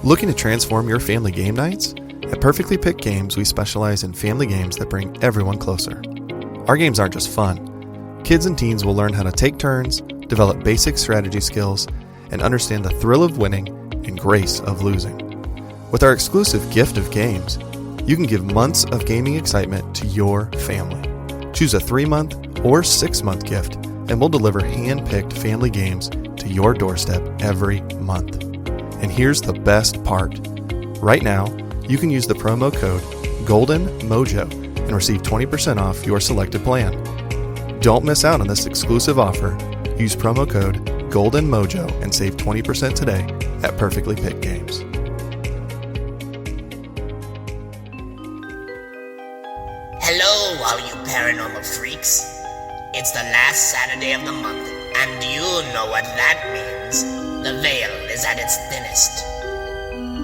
Looking to transform your family game nights? At Perfectly Picked Games, we specialize in family games that bring everyone closer. Our games aren't just fun. Kids and teens will learn how to take turns, develop basic strategy skills, and understand the thrill of winning and grace of losing. With our exclusive gift of games, you can give months of gaming excitement to your family. Choose a 3-month or 6-month gift, and we'll deliver hand-picked family games to your doorstep every month. And here's the best part. Right now, you can use the promo code GOLDENMOJO and receive 20% off your selected plan. Don't miss out on this exclusive offer. Use promo code GOLDENMOJO and save 20% today at Perfectly Picked Games. Hello, all you paranormal freaks. It's the last Saturday of the month, and you know what that means. The veil is at its thinnest.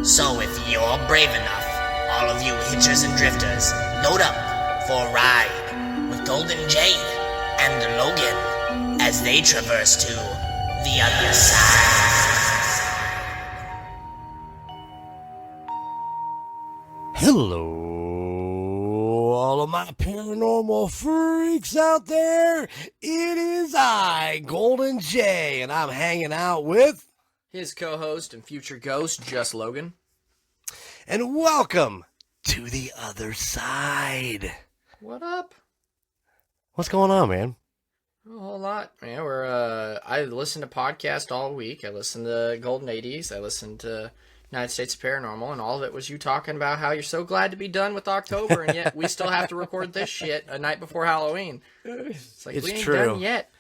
So if you're brave enough, all of you hitchers and drifters, load up for a ride with Golden J and Logan as they traverse to the other side. Hello, all of my paranormal freaks out there. It is I, Golden J, and I'm hanging out with his co-host and future ghost, Just Logan. And welcome to the other side. What up? What's going on, man? A whole lot. Yeah, I listened to podcasts all week. I listened to Golden 80s. I listened to United States of Paranormal, and all of it was you talking about how you're so glad to be done with October, and yet we still have to record this shit a night before Halloween. It's like, we ain't done yet.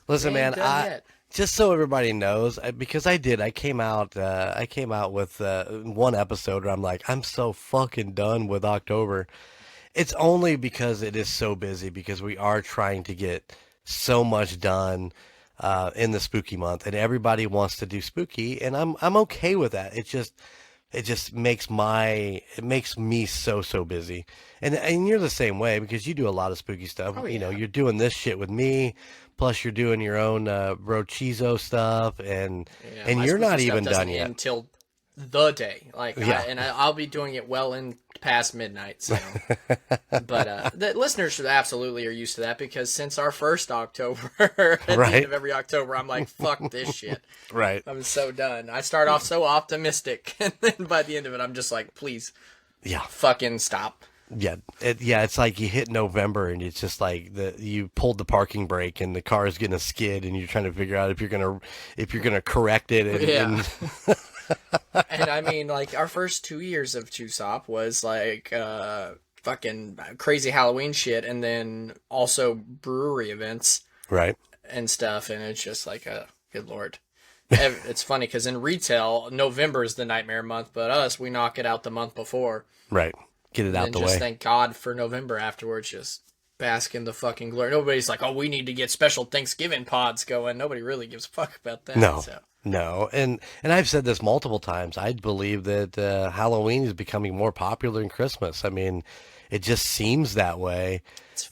Listen, man, just so everybody knows, because I came out with one episode where I'm like, I'm so fucking done with October. It's only because it is so busy, because we are trying to get so much done in the spooky month, and everybody wants to do spooky, and I'm okay with that. It just makes me so busy, and you're the same way, because you do a lot of spooky stuff. You know, you're doing this shit with me, plus you're doing your own Brochizo stuff, and you're not even done yet until the day. I'll be doing it well in past midnight. So, but the listeners absolutely are used to that, because since our first October, at the end of every October, I'm like, fuck this shit. Right. I'm so done. I start off so optimistic, and then by the end of it, I'm just like, please, fucking stop. Yeah, it's like you hit November and it's just like you pulled the parking brake and the car is getting a skid and you're trying to figure out if you're gonna correct it. And I mean, like, our first 2 years of Chusop was like fucking crazy Halloween shit, and then also brewery events, right, and stuff, and it's just like, good lord. It's funny because in retail, November is the nightmare month, but us, we knock it out the month before. Right. Get it out the way. Just thank God for November afterwards. Just bask in the fucking glory. Nobody's like, oh, we need to get special Thanksgiving pods going. Nobody really gives a fuck about that. No. And I've said this multiple times. I believe that Halloween is becoming more popular than Christmas. I mean, it just seems that way.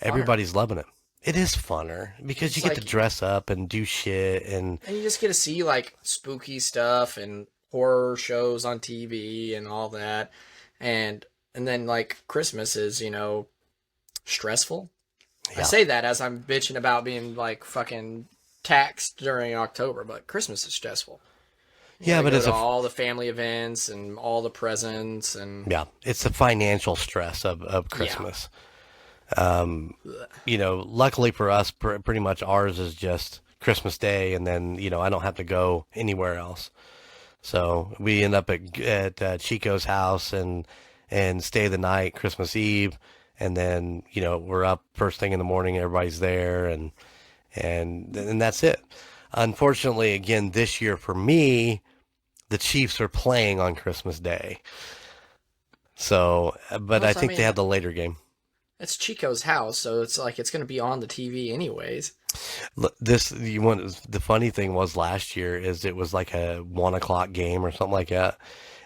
Everybody's loving it. It is funner because you get to dress up and do shit, and you just get to see like spooky stuff and horror shows on TV and all that, and then like Christmas is, stressful. Yeah. I say that as I'm bitching about being like fucking taxed during October, but Christmas is stressful. But it's all the family events and all the presents, and it's the financial stress of Christmas. Luckily for us, pretty much ours is just Christmas Day, and then I don't have to go anywhere else. So we end up at Chico's house and stay the night Christmas Eve, and then we're up first thing in the morning. Everybody's there, and that's it. Unfortunately, again this year for me, the Chiefs are playing on Christmas Day. So, but I think they have the later game. It's Chico's house, so it's like it's going to be on the TV anyways. The funny thing was last year is it was like a 1:00 game or something like that,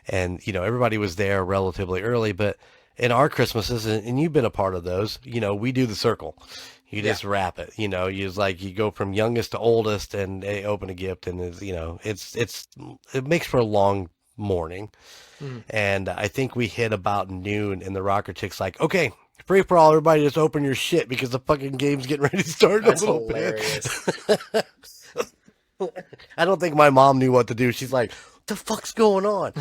and everybody was there relatively early. But in our Christmases, and you've been a part of those, we do the circle. You just wrap it. You go from youngest to oldest, and they open a gift, and it makes for a long morning. And I think we hit about noon, and the rocker chick's like, okay, free for all, everybody just open your shit because the fucking game's getting ready to start. That's hilarious. I don't think my mom knew what to do. She's like, what the fuck's going on?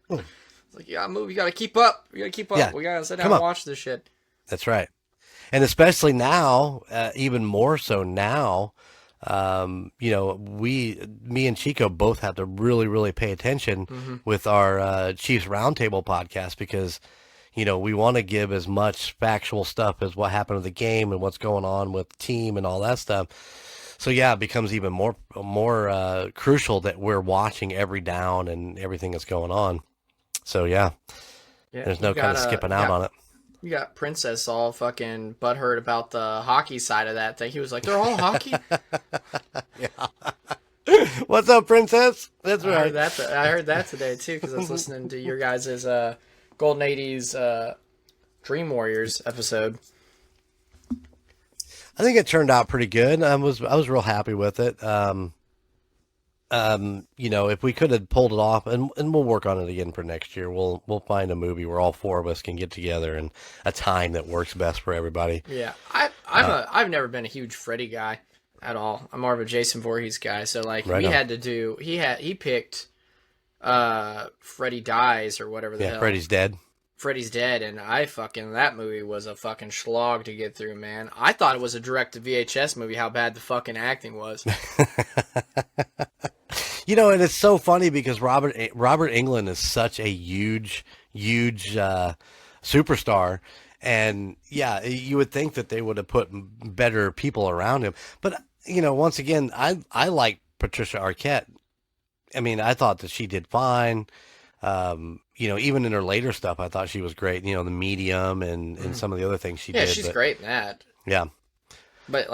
Like, you gotta move, you gotta keep up. You gotta keep up. Yeah. We gotta sit down and watch this shit. That's right. And especially now, even more so now, you know, me and Chico both have to really, really pay attention with our Chiefs Roundtable podcast because, you know, we want to give as much factual stuff as what happened with the game and what's going on with the team and all that stuff. So yeah, it becomes even more crucial that we're watching every down and everything that's going on. So yeah, there's no kind of skipping out on it. You got Princess all fucking butthurt about the hockey side of that thing. He was like, they're all hockey? Yeah. What's up, Princess? That's right. I heard that today, too, because I was listening to your guys' Golden 80s Dream Warriors episode. I think it turned out pretty good. I was real happy with it. You know, if we could have pulled it off, and we'll work on it again for next year. We'll find a movie where all four of us can get together and a time that works best for everybody. Yeah, I've never been a huge Freddy guy at all. I'm more of a Jason Voorhees guy. So like he picked Freddy Dies or whatever the hell. Freddy's Dead. Freddy's Dead, and that movie was a fucking slog to get through, man. I thought it was a direct-to-VHS movie, how bad the fucking acting was. You know, and it's so funny because Robert Englund is such a huge superstar, and yeah, you would think that they would have put better people around him. But you know, once again, I like Patricia Arquette. I mean, I thought that she did fine. You know, even in her later stuff, I thought she was great. You know, The Medium and some of the other things she did. Yeah, she's great in that. Yeah. But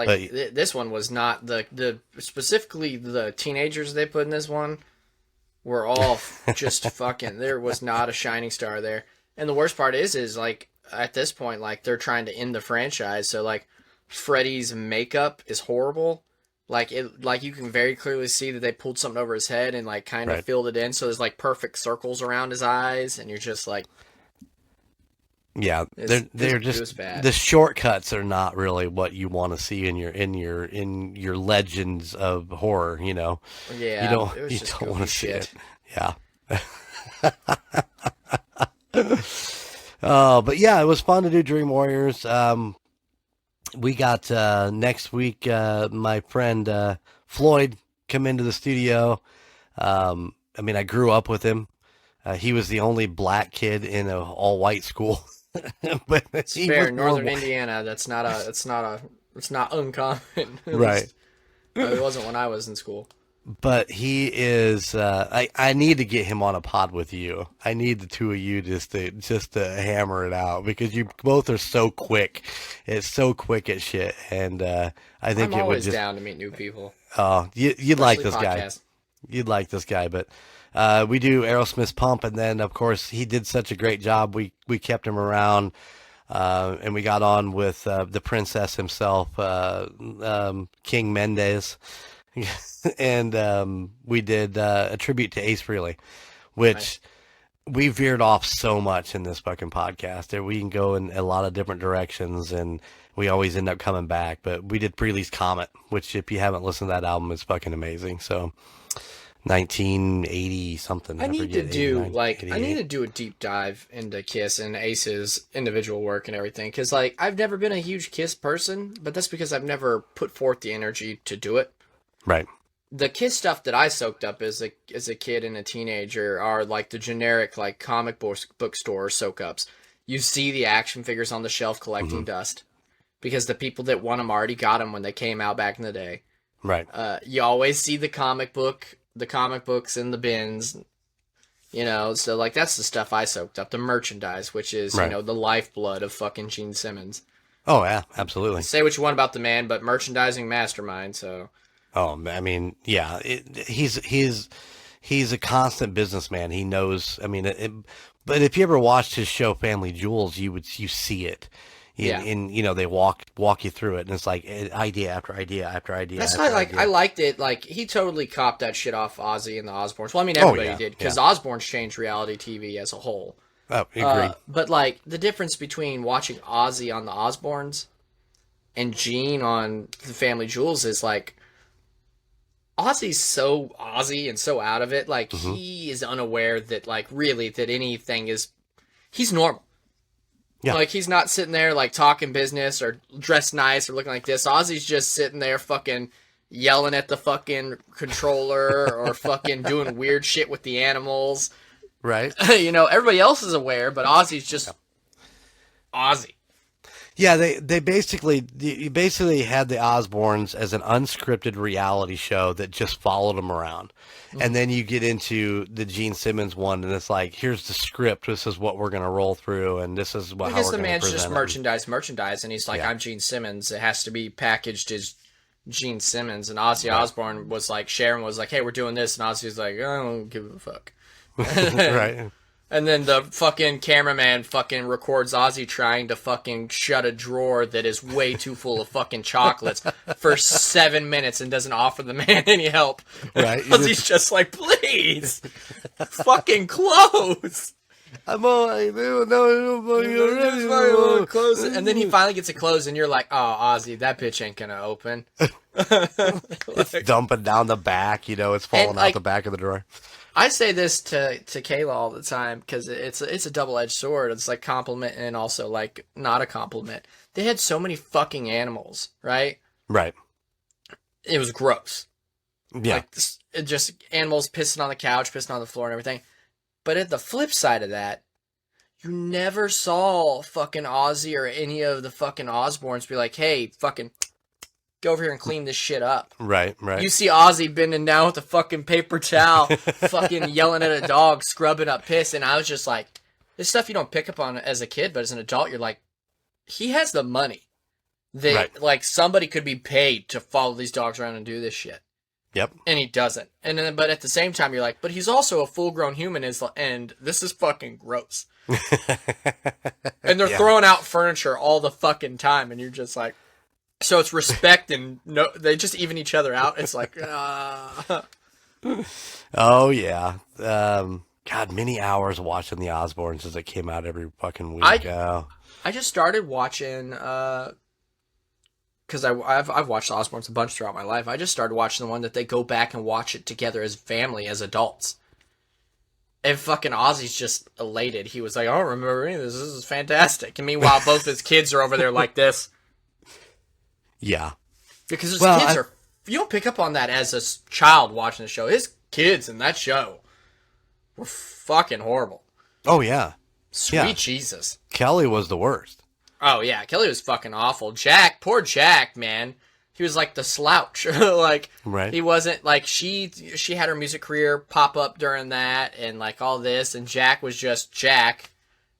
this one was not the specifically the teenagers they put in this one were all just fucking. There was not a shining star there. And the worst part is like at this point, like they're trying to end the franchise. So like Freddy's makeup is horrible. Like you can very clearly see that they pulled something over his head and like kind of filled it in. So there's like perfect circles around his eyes, and you're just like. Yeah, they're just the shortcuts are not really what you want to see in your legends of horror. You know, yeah, you don't want to see it. Yeah. But yeah, it was fun to do Dream Warriors. We got next week my friend Floyd come into the studio. I mean, I grew up with him. He was the only black kid in an all-white school. But it's fair. Northern Indiana, it's not uncommon. Right. It wasn't when I was in school. But he is. I need to get him on a pod with you. I need the two of you just to hammer it out because you both are so quick. It's so quick at shit, and I think I'm it always would just down to meet new people. Oh, you'd like this guy. You'd like this guy, but. We do Aerosmith's Pump, and then of course he did such a great job. We kept him around, and we got on with the princess himself, King Mendez, and we did a tribute to Ace Frehley, which we veered off so much in this fucking podcast. We can go in a lot of different directions, and we always end up coming back. But we did Frehley's Comet, which if you haven't listened to that album, is fucking amazing. So. 1980 something. I need to do a deep dive into Kiss and Ace's individual work and everything because like I've never been a huge Kiss person, but that's because I've never put forth the energy to do it. Right. The Kiss stuff that I soaked up as a kid and a teenager are like the generic like comic book store soak ups. You see the action figures on the shelf collecting dust because the people that want them already got them when they came out back in the day. Right. You always see the comic books in the bins, you know, so like that's the stuff I soaked up, the merchandise, which is, you know, the lifeblood of fucking Gene Simmons. Oh yeah, absolutely. Say what you want about the man, but merchandising mastermind, so. Oh, I mean, yeah, he's a constant businessman. He knows, I mean, but if you ever watched his show Family Jewels, you see it. And you know, they walk you through it, and it's like idea after idea after idea. That's after why, like, idea. I liked it. Like, he totally copped that shit off Ozzy and the Osbournes. Well, I mean, everybody did, because Osbournes changed reality TV as a whole. Oh, agreed. But, like, the difference between watching Ozzy on the Osbournes and Gene on the Family Jewels is, like, Ozzy's so Ozzy and so out of it. Like, he is unaware that, like, really, that anything is... He's normal. Yeah. Like, he's not sitting there, like, talking business or dressed nice or looking like this. Ozzy's just sitting there fucking yelling at the fucking controller or fucking doing weird shit with the animals. Right. You know, everybody else is aware, but Ozzy's just Ozzy. Yeah, they basically you basically had the Osbournes as an unscripted reality show that just followed them around. Mm-hmm. And then you get into the Gene Simmons one, and it's like, here's the script. This is what we're going to roll through, and this is what how we're going to present it. Because the man's just merchandise, and he's like, I'm Gene Simmons. It has to be packaged as Gene Simmons. And Ozzy Osbourne was like, Sharon was like, hey, we're doing this. And Ozzy was like, I don't give a fuck. Right. And then the fucking cameraman fucking records Ozzy trying to fucking shut a drawer that is way too full of fucking chocolates for 7 minutes and doesn't offer the man any help. Right. Ozzy's just like, please, fucking close. I'm all right, no, close it. And then he finally gets it closed, and you're like, oh, Ozzy, that bitch ain't gonna open. It's dumping down the back, you know, it's falling out the back of the drawer. I say this to Kayla all the time because it's a double-edged sword. It's like compliment and also like not a compliment. They had so many fucking animals, right? Right. It was gross. Yeah. Like just animals pissing on the couch, pissing on the floor and everything. But at the flip side of that, you never saw fucking Ozzy or any of the fucking Osbournes be like, hey, fucking... go over here and clean this shit up. Right. You see Ozzy bending down with a fucking paper towel, fucking yelling at a dog, scrubbing up piss, and I was just like, this stuff you don't pick up on as a kid, but as an adult, you're like, he has the money that, like, somebody could be paid to follow these dogs around and do this shit. Yep. And he doesn't. And then, but at the same time, you're like, but he's also a full-grown human, and this is fucking gross. And they're throwing out furniture all the fucking time, and you're just like, so it's respect and no, they just even each other out. It's like, Oh yeah. God, many hours watching the Osbournes as it came out every fucking week. I just started watching because I've watched the Osbournes a bunch throughout my life. I just started watching the one that they go back and watch it together as family, as adults. And fucking Ozzy's just elated. He was like, I don't remember any of this. This is fantastic. And meanwhile, both his kids are over there like this. Yeah. Because his kids are... You don't pick up on that as a child watching the show. His kids in that show were fucking horrible. Oh, yeah. Sweet Jesus. Kelly was the worst. Oh, yeah. Kelly was fucking awful. Poor Jack, man. He was like the slouch. He wasn't... Like, she had her music career pop up during that and, like, all this. And Jack was just Jack.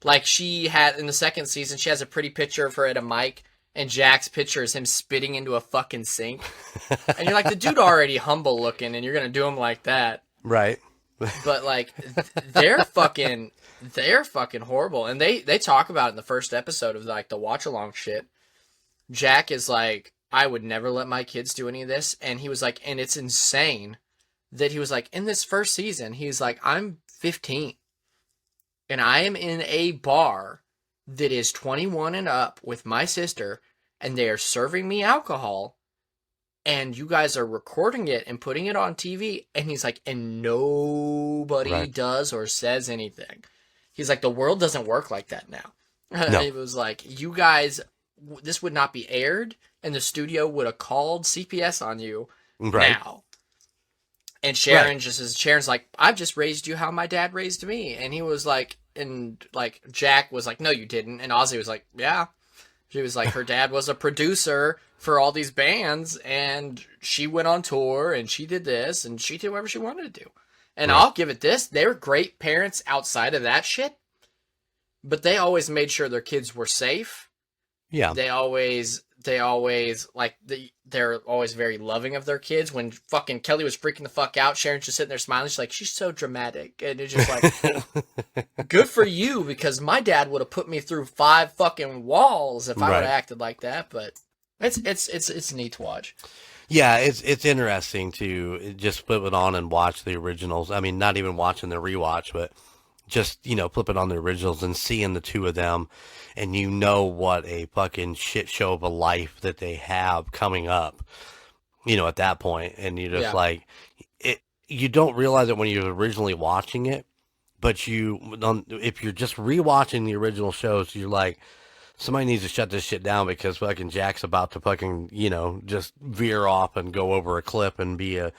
Like, she had... In the second season, she has a pretty picture of her at a mic. And Jack's picture is him spitting into a fucking sink. And you're like, the dude already humble looking, and you're going to do him like that. Right. But, like, they're fucking horrible. And they talk about it in the first episode of, like, the watch-along shit. Jack is like, I would never let my kids do any of this. And he was like, and it's insane that he was like, in this first season, he's like, I'm 15. And I am in a bar that is 21 and up with my sister, and they are serving me alcohol, and you guys are recording it and putting it on TV, and he's like, and nobody does or says anything. He's like, the world doesn't work like that now. No. It was like, you guys, this would not be aired, and the studio would have called CPS on you now. And Sharon's like, I've just raised you how my dad raised me. And he was like, and like Jack was like, no, you didn't. And Ozzy was like, yeah. She was like, her dad was a producer for all these bands, and she went on tour, and she did this, and she did whatever she wanted to do. And I'll give it this. They were great parents outside of that shit, but they always made sure their kids were safe. Yeah. They always they always like they're always very loving of their kids. When fucking Kelly was freaking the fuck out, Sharon's just sitting there smiling. She's like, she's so dramatic, and it's just like, good for you, because my dad would have put me through 5 fucking walls if I would have acted like that. But it's neat to watch. Yeah, it's interesting to just flip it on and watch the originals. I mean, not even watching the rewatch, but just, flip it on the originals and seeing the two of them, and what a fucking shit show of a life that they have coming up, at that point. And you're just like, you don't realize it when you're originally watching it, but if you're just rewatching the original shows, you're like, somebody needs to shut this shit down, because fucking Jack's about to fucking, just veer off and go over a cliff and be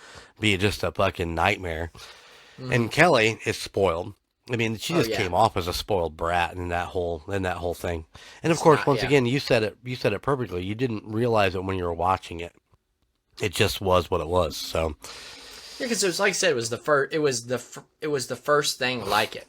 just a fucking nightmare. Mm-hmm. And Kelly is spoiled. I mean, she just came off as a spoiled brat in that whole thing. And of course, once again, you said it perfectly. You didn't realize it when you were watching it. It just was what it was. So yeah, because it was, like I said, it was the first. It was the first thing like it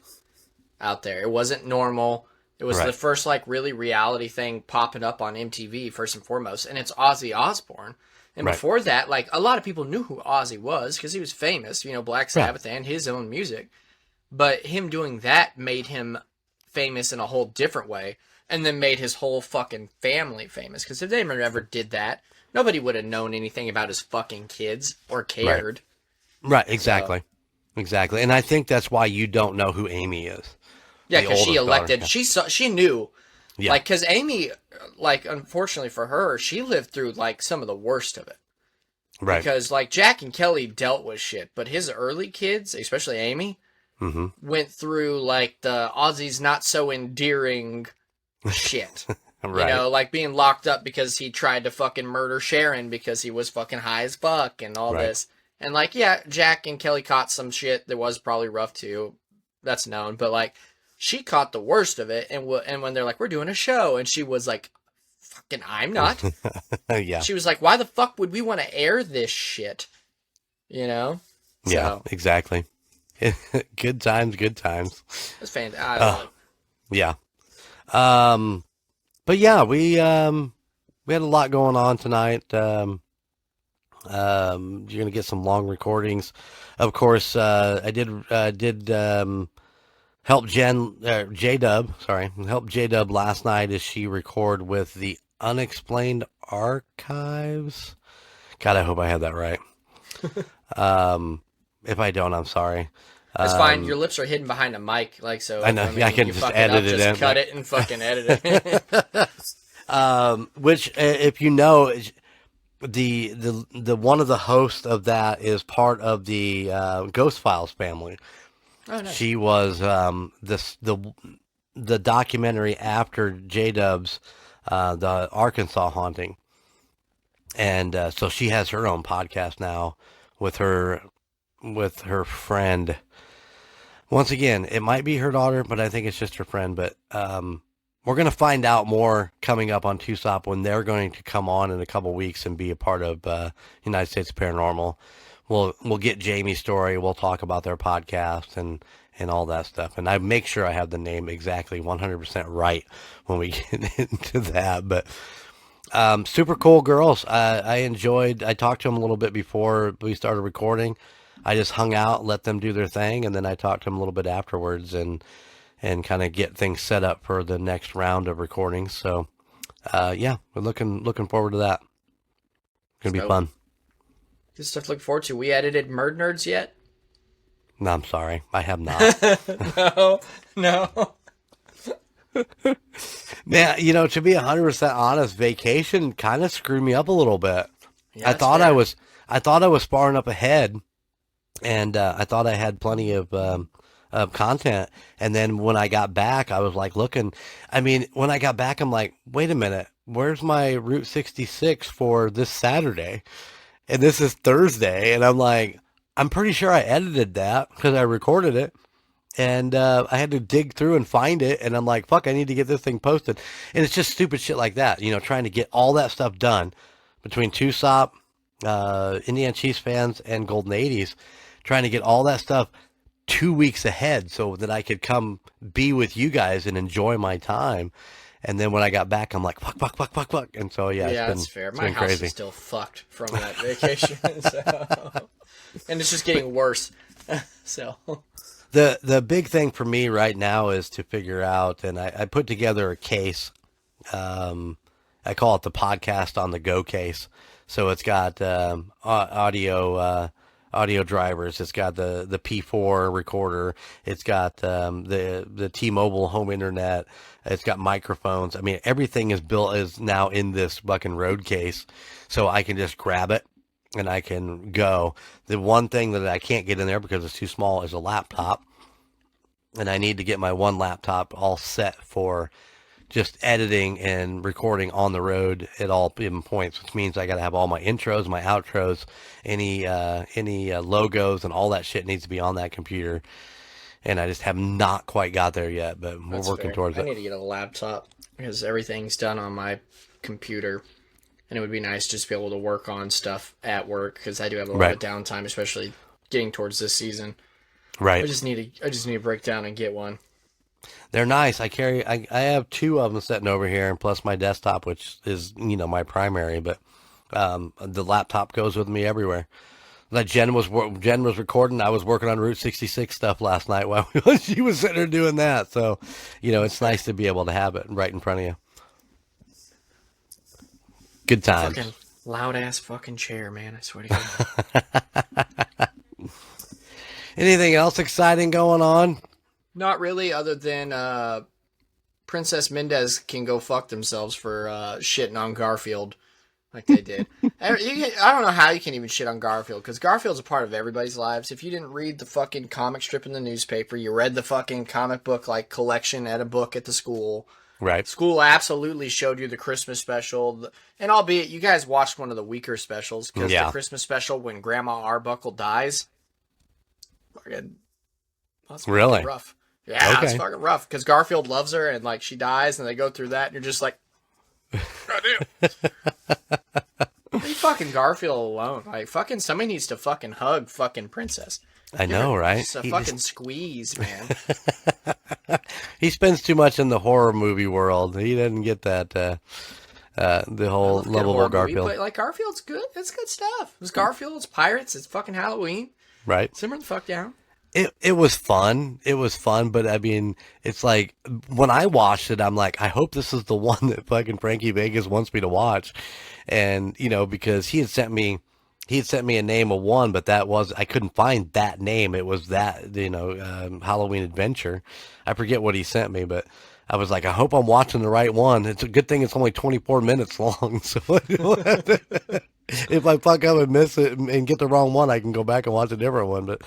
out there. It wasn't normal. It was the first like really reality thing popping up on MTV first and foremost, and it's Ozzy Osbourne. And before that, like, a lot of people knew who Ozzy was because he was famous, Black Sabbath and his own music. But him doing that made him famous in a whole different way, and then made his whole fucking family famous. Because if they ever did that, nobody would have known anything about his fucking kids or cared. Right, exactly. Exactly. And I think that's why you don't know who Amy is. Yeah, because she elected, she knew, like, because Amy, like, unfortunately for her, she lived through, like, some of the worst of it. Right. Because, like, Jack and Kelly dealt with shit, but his early kids, especially Amy, went through, like, the Ozzy's not so endearing shit. Like being locked up because he tried to fucking murder Sharon because he was fucking high as fuck and all this. And, like, Jack and Kelly caught some shit that was probably rough, too. That's known, but, like, she caught the worst of it, and when they're like, we're doing a show, and she was like, fucking, I'm not. She was like, why the fuck would we want to air this shit? So, yeah, exactly. Good times. It's fantastic. Yeah. But yeah, we had a lot going on tonight. You're gonna get some long recordings. Of course, I did help help J-Dub last night as she record with the Unexplained Archives. God, I hope I had that right. If I don't, I'm sorry. It's fine. Your lips are hidden behind a mic, like, so. I know. I can just edit it in. Just cut it and fucking edit it. Which, if you know, the one of the hosts of that is part of the Ghost Files family. Oh, nice. She was the documentary after J-Dub's the Arkansas haunting, and so she has her own podcast now with her friend. Once again, it might be her daughter, but I think it's just her friend. But we're going to find out more coming up on TUSOP when they're going to come on in a couple weeks and be a part of United States Paranormal. We'll get Jamie's story. We'll talk about their podcast and all that stuff. And I make sure I have the name exactly 100% right when we get into that. But super cool girls. I talked to them a little bit before we started recording. I just hung out, let them do their thing, and then I talked to them a little bit afterwards and kind of get things set up for the next round of recordings. So, we're looking forward to that. It's going to be fun. Good stuff to look forward to. We edited Murd Nerds yet? No, I'm sorry. I have not. No. Man, to be 100% honest, vacation kind of screwed me up a little bit. Yeah, I thought I was far enough ahead, and I thought I had plenty of content. And then when I got back, I was like looking. I mean, when I got back, I'm like, wait a minute, where's my Route 66 for this Saturday? And this is Thursday, and I'm like, I'm pretty sure I edited that because I recorded it, and I had to dig through and find it, and I'm like, fuck, I need to get this thing posted. And it's just stupid shit like that, trying to get all that stuff done between TUSOP, Indiana Chiefs fans, and Golden 80s, trying to get all that stuff 2 weeks ahead so that I could come be with you guys and enjoy my time. And then when I got back, I'm like, fuck. And so, yeah, that's fair. My house crazy. is still fucked from that vacation. And it's just getting worse. So the big thing for me right now is to figure out, and I put together a case. I call it the podcast on the go case. So it's got audio drivers. It's got the P4 recorder. It's got the T-Mobile home internet. It's got microphones. I mean, everything is now in this fucking road case, so I can just grab it and I can go. The one thing that I can't get in there because it's too small is a laptop, and I need to get my one laptop all set for just editing and recording on the road at all given points, which means I got to have all my intros, my outros, any logos and all that shit needs to be on that computer. And I just have not quite got there yet, but we're working towards it. I need to get a laptop because everything's done on my computer. And it would be nice just to be able to work on stuff at work because I do have a lot of downtime, especially getting towards this season. Right. I just need to break down and get one. They're nice. I have two of them sitting over here, and plus my desktop, which is, my primary, but the laptop goes with me everywhere. Like Jen was recording. I was working on Route 66 stuff last night while she was sitting there doing that. So, it's nice to be able to have it right in front of you. Good times. Fucking loud ass fucking chair, man. I swear to God. Anything else exciting going on? Not really, other than Princess Mendez can go fuck themselves for shitting on Garfield like they did. I don't know how you can even shit on Garfield, because Garfield's a part of everybody's lives. If you didn't read the fucking comic strip in the newspaper, you read the fucking comic book collection at a book at the school. Right. School absolutely showed you the Christmas special. And albeit you guys watched one of the weaker specials, because the Christmas special when Grandma Arbuckle dies, fucking, that's really rough. Yeah, it's fucking rough, because Garfield loves her, and she dies, and they go through that, and you're just like, goddamn. Leave fucking Garfield alone. Fucking somebody needs to fucking hug fucking Princess. I know, right? Just a fucking squeeze, man. He spends too much in the horror movie world. He doesn't get that the whole lovable Garfield. Movie, but Garfield's good. It's good stuff. It's Garfield. It's pirates. It's fucking Halloween. Right. Simmer the fuck down. It was fun. It was fun, but I mean, it's like when I watched it, I'm like, I hope this is the one that fucking Frankie Vegas wants me to watch, and because he had sent me a name of one, but I couldn't find that name. It was that Halloween Adventure. I forget what he sent me, but I was like, I hope I'm watching the right one. It's a good thing it's only 24 minutes long, so if I fuck up and miss it and get the wrong one, I can go back and watch a different one. But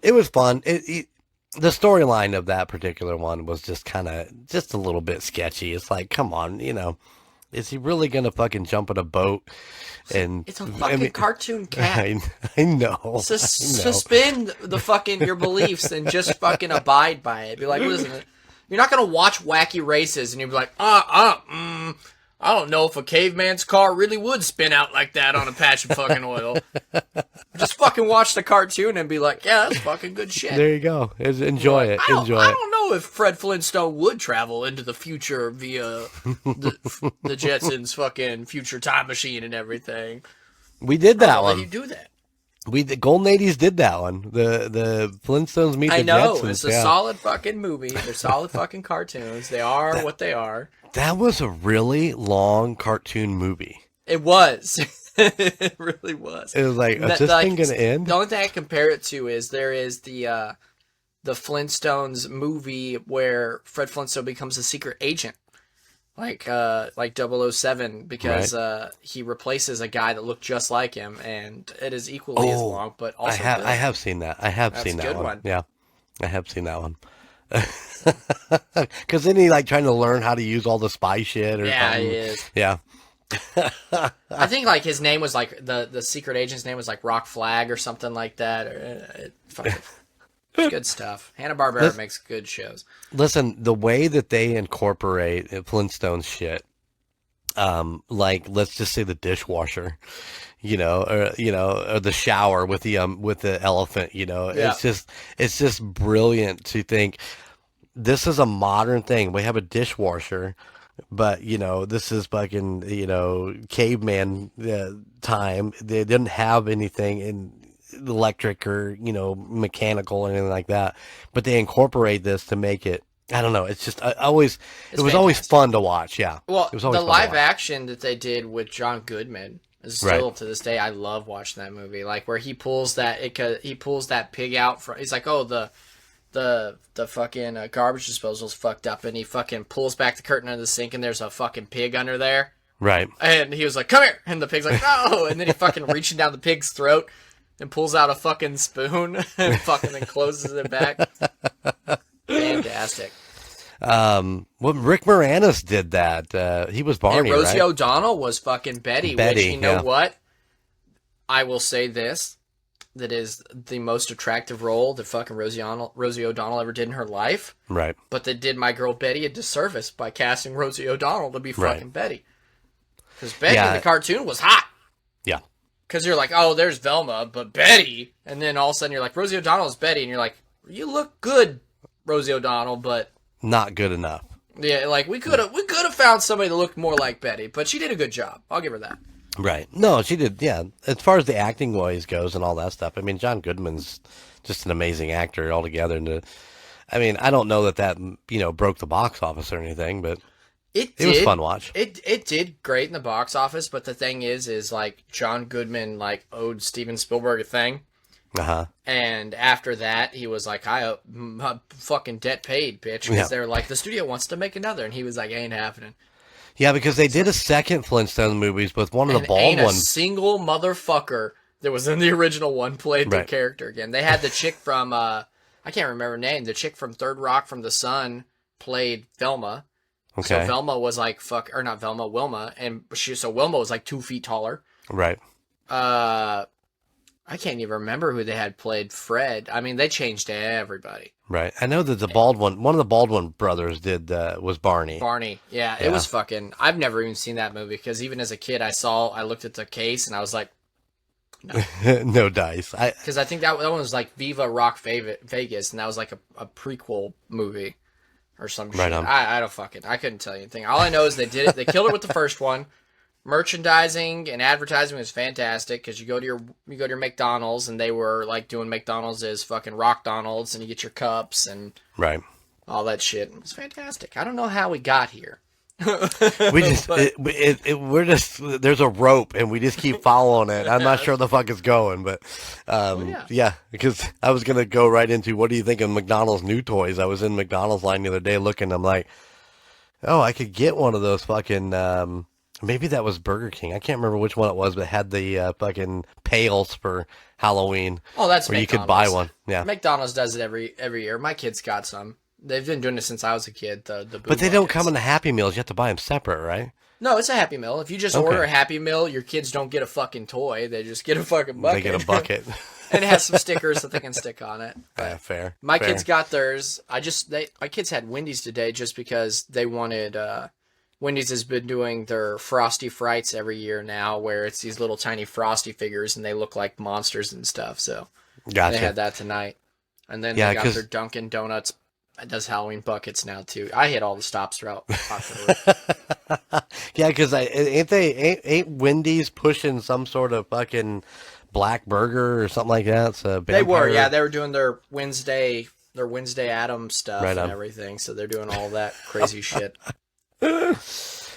it was fun. The storyline of that particular one was just a little bit sketchy. It's like, come on, is he really gonna fucking jump in a boat? And it's a fucking cartoon cat. I know. Suspend the fucking your beliefs and just fucking abide by it. Be like, listen, you're not gonna watch Wacky Races and you'll be like, I don't know if a caveman's car really would spin out like that on a patch of fucking oil. Just fucking watch the cartoon and be like, yeah, that's fucking good shit. There you go. Enjoy it. I don't know if Fred Flintstone would travel into the future via the Jetsons' fucking future time machine and everything. We did that one. How do you do that? The Golden 80s did that one. The Flintstones meet the Jetsons. I know. It's a solid fucking movie. They're solid fucking cartoons. They are what they are. That was a really long cartoon movie. It was. It really was. It was like, is this thing going to end? The only thing I compare it to is there is the Flintstones movie where Fred Flintstone becomes a secret agent. Like 007, because he replaces a guy that looked just like him, and it is equally as long, but also I have seen that. That's seen that good one. Yeah, I have seen that one. Because then he trying to learn how to use all the spy shit or something. Yeah, he is. Yeah. I think his name was the secret agent's name was Rock Flag or something like that. It's good stuff. Hanna-Barbera makes good shows. Listen, the way that they incorporate Flintstones shit, let's just say the dishwasher, or the shower with the elephant, it's just brilliant to think. this is a modern thing. We have a dishwasher, but this is fucking caveman time. They didn't have anything in electric or mechanical or anything like that, but they incorporate this to make it. I don't know. It's just it was fantastic. Always fun to watch. Yeah. Well, it was always the fun to live watch. action that they did with John Goodman is still to this day. I love watching that movie. Like where he pulls that pig out from. He's like, oh, the fucking garbage disposal's fucked up, and he fucking pulls back the curtain under the sink, and there's a fucking pig under there. Right. And he was like, come here, and the pig's like, no, and then he fucking reaching down the pig's throat and pulls out a fucking spoon and fucking then closes it back. Fantastic. Well, Rick Moranis did that. He was Barney, and Rosie right? O'Donnell was fucking Betty, which, you know what? I will say this. That is the most attractive role that fucking Rosie O'Donnell ever did in her life. Right. But they did my girl Betty a disservice by casting Rosie O'Donnell to be fucking Betty. Because Betty in the cartoon was hot. Yeah. Because you're like, oh, there's Velma, but Betty. And then all of a sudden you're like, Rosie O'Donnell is Betty. And you're like, you look good, Rosie O'Donnell, but... not good enough. Yeah, like, we could have found somebody that looked more like Betty. But she did a good job. I'll give her that. Right. No, she did. Yeah. As far as the acting wise goes and all that stuff, I mean, John Goodman's just an amazing actor altogether. And I mean, I don't know that broke the box office or anything, but it was fun to watch. It did great in the box office, but the thing is like John Goodman like owed Steven Spielberg a thing. Uh-huh. And after that, he was like, I fucking debt paid, bitch. Because they're like, the studio wants to make another. And he was like, ain't happening. Yeah, because they did a second Flintstone movies with one of the bald ain't ones. A single motherfucker that was in the original one played the character again. They had the chick from, I can't remember her name. The chick from Third Rock from the Sun played Velma. Okay. So Velma was like, Wilma. And Wilma was like 2 feet taller. Right. I can't even remember who they had played Fred. I mean, they changed everybody. Right. I know that the bald one of the Baldwin brothers was Barney. Barney. Yeah, it was fucking... I've never even seen that movie because even as a kid, I looked at the case and I was like, no. No dice. Because I think that one was like Viva Rock Vegas, and that was like a prequel movie or some shit. I don't fucking... I couldn't tell you anything. All I know is they did it. They killed it with the first one. Merchandising and advertising was fantastic because you go to your McDonald's and they were like doing McDonald's as fucking Rock Donald's, and you get your cups and all that shit. It was fantastic. I don't know how we got here. We're just there's a rope and we just keep following it. I'm not sure the fuck it's going, but because I was gonna go right into what do you think of McDonald's new toys? I was in McDonald's line the other day looking. I'm like, oh, I could get one of those fucking. Maybe that was Burger King. I can't remember which one it was, but it had the fucking pails for Halloween. Oh, that's where McDonald's. You could buy one. Yeah, McDonald's does it every year. My kids got some. They've been doing it since I was a kid. But they don't come in the Happy Meals. You have to buy them separate, right? No, it's a Happy Meal. If you just order a Happy Meal, your kids don't get a fucking toy. They just get a fucking bucket. They get a bucket. And it has some stickers that they can stick on it. Yeah, fair. My kids got theirs. My kids had Wendy's today just because they wanted... Wendy's has been doing their Frosty Frights every year now, where it's these little tiny Frosty figures, and they look like monsters and stuff. So they had that tonight. And then they got their Dunkin' Donuts. It does Halloween buckets now, too. I hit all the stops throughout October. Yeah, because ain't Wendy's pushing some sort of fucking black burger or something like that? They were, they were doing their Wednesday Addams stuff and everything. So they're doing all that crazy shit.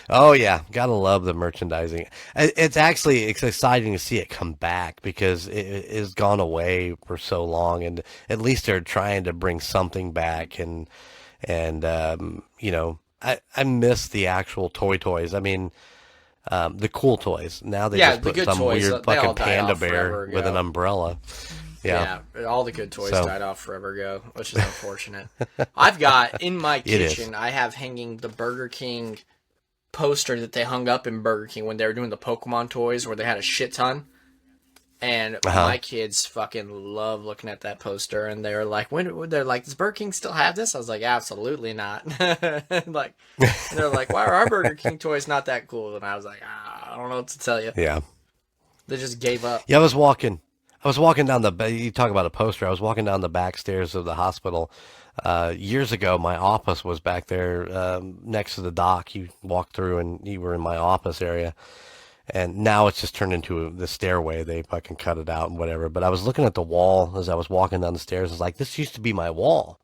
Oh yeah, gotta love the merchandising. It's exciting to see it come back because it has gone away for so long, and at least they're trying to bring something back. And I miss the actual toys. I mean, the cool toys. Now they just put some toys, weird fucking panda bear with an umbrella. Yeah, all the good toys died off forever ago, which is unfortunate. I've got, in my kitchen, I have hanging the Burger King poster that they hung up in Burger King when they were doing the Pokemon toys where they had a shit ton. And my kids fucking love looking at that poster, and they're like, does Burger King still have this? I was like, absolutely not. They're like, why are our Burger King toys not that cool? And I was like, I don't know what to tell you. Yeah. They just gave up. Yeah, I was walking I was walking down you talk about a poster. I was walking down the back stairs of the hospital. Years ago, my office was back there next to the dock. You walked through and you were in my office area. And now it's just turned into the stairway. They fucking cut it out and whatever. But I was looking at the wall as I was walking down the stairs. I was like, this used to be my wall.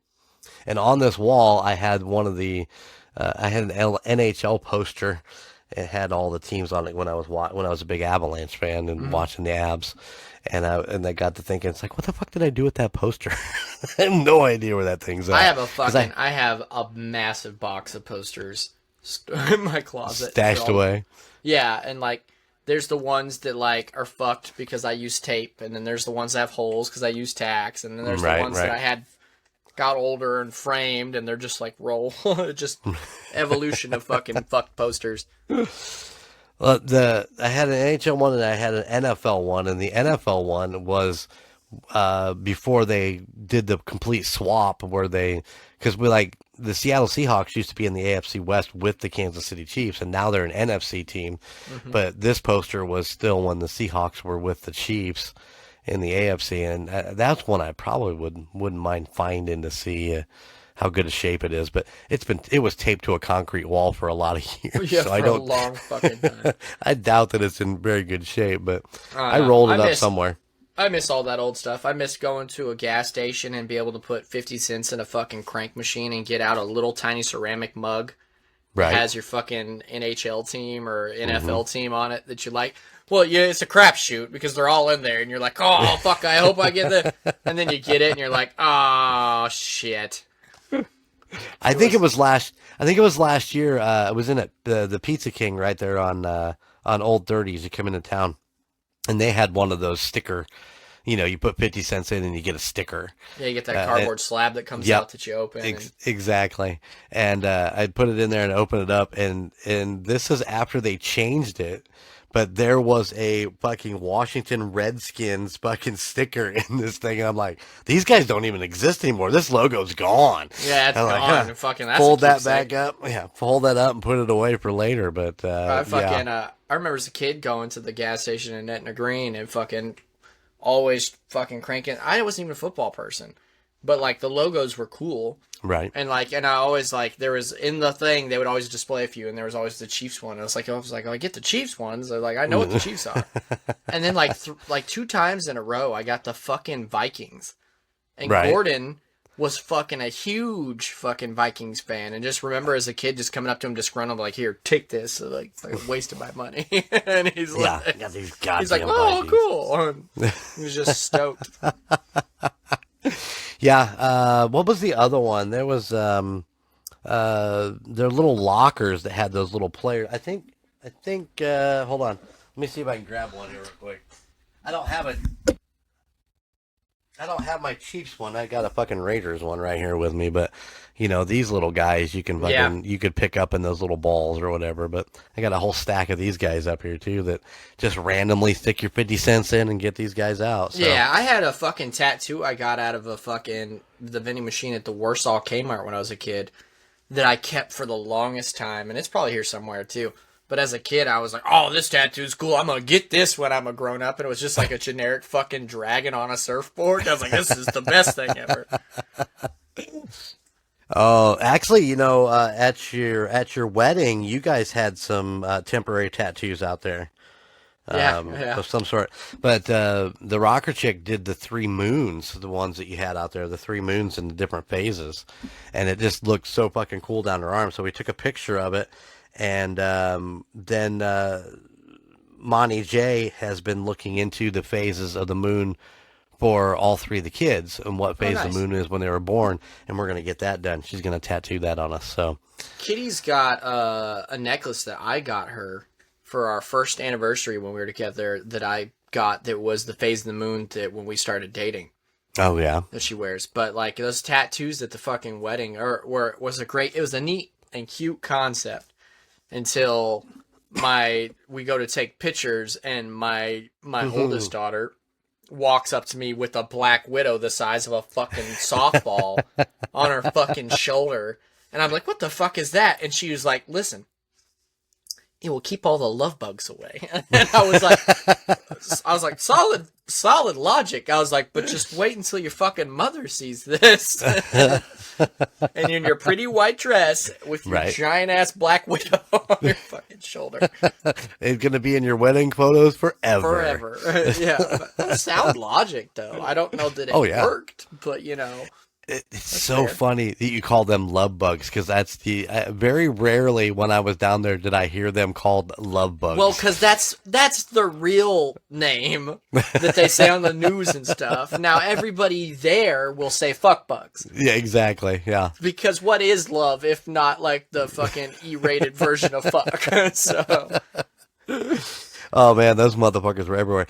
And on this wall, I had I had an NHL poster. It had all the teams on it when I was a big Avalanche fan and watching the Avs. And I got to thinking, it's like, what the fuck did I do with that poster? I have no idea where that thing's at. I have a massive box of posters in my closet. Stashed away. Yeah, and like, there's the ones that like are fucked because I use tape, and then there's the ones that have holes because I use tacks, and then there's the ones that I had got older and framed, and they're just like roll, just evolution of fucking fucked posters. Well, I had an NHL one and I had an NFL one, and the NFL one was before they did the complete swap because the Seattle Seahawks used to be in the AFC West with the Kansas City Chiefs, and now they're an NFC team. But this poster was still when the Seahawks were with the Chiefs in the AFC, and that's one I probably wouldn't mind finding to see how good a shape it is. But it was taped to a concrete wall for a lot of years. Yeah, so for a long fucking time. I doubt that it's in very good shape, but I rolled it up somewhere. I miss all that old stuff. I miss going to a gas station and be able to put 50 cents in a fucking crank machine and get out a little tiny ceramic mug that has your fucking NHL team or NFL team on it that you like. Well, yeah, it's a crapshoot because they're all in there, and you're like, oh, fuck, I hope I get this. And then you get it, and you're like, oh, shit. I think it was last year. It was in the Pizza King right there on Old 30s. You come into town, and they had one of those sticker. You put 50 cents in and you get a sticker. Yeah, you get that cardboard slab that comes out that you open. Exactly. And I put it in there and open it up, and this is after they changed it. But there was a fucking Washington Redskins fucking sticker in this thing, and I'm like, these guys don't even exist anymore. This logo's gone. Yeah, it's gone. Like, fucking that's fold that back up. Yeah, fold that up and put it away for later. But I remember as a kid going to the gas station in Etna Green and fucking always fucking cranking. I wasn't even a football person, but like the logos were cool. Right. And I always there was in the thing, they would always display a few, and there was always the Chiefs one. I was like, I get the Chiefs ones. They're like, I know what the Chiefs are. And then two times in a row, I got the fucking Vikings. And Gordon was fucking a huge fucking Vikings fan. And just remember as a kid just coming up to him disgruntled, like, here, take this. So, like, wasted my money. And he's like, got these goddamn he's like, oh, cool. And he was just stoked. Yeah, what was the other one? There was their little lockers that had those little players. I think hold on. Let me see if I can grab one here real quick. I don't have my Chiefs one. I got a fucking Raiders one right here with me, but these little guys you can you could pick up in those little balls or whatever, but I got a whole stack of these guys up here too that just randomly stick your 50 cents in and get these guys out. So. Yeah, I had a fucking tattoo I got out of the vending machine at the Warsaw Kmart when I was a kid that I kept for the longest time, and it's probably here somewhere too. But as a kid, I was like, oh, this tattoo's cool. I'm going to get this when I'm a grown-up. And it was just like a generic fucking dragon on a surfboard. I was like, this is the best thing ever. Oh, actually, at your wedding, you guys had some temporary tattoos out there. Of some sort. But the rocker chick did the 3 moons, the ones that you had out there, the 3 moons in the different phases. And it just looked so fucking cool down her arm. So we took a picture of it. And then Monty J has been looking into the phases of the moon for all 3 of the kids and what phase the moon is when they were born, and we're going to get that done. She's going to tattoo that on us. So Kitty's got a necklace that I got her for our first anniversary when we were together that I got that was the phase of the moon that when we started dating. Oh, yeah. That she wears. But like those tattoos at the fucking wedding was a neat and cute concept. Until we go to take pictures and my oldest daughter walks up to me with a black widow the size of a fucking softball on her fucking shoulder. And I'm like, what the fuck is that? And she was like, listen, it will keep all the love bugs away. And I was like, solid logic. I was like, but just wait until your fucking mother sees this. And you're in your pretty white dress with your giant ass black widow on your fucking shoulder. It's going to be in your wedding photos forever. Yeah. Sound logic, though. I don't know that it worked, but you know. It's so funny that you call them love bugs, because that's very rarely when I was down there did I hear them called love bugs. Well, because that's the real name that they say on the news and stuff. Now everybody there will say fuck bugs. Yeah, exactly. Yeah. Because what is love if not like the fucking E-rated version of fuck? So. Oh man, those motherfuckers were everywhere.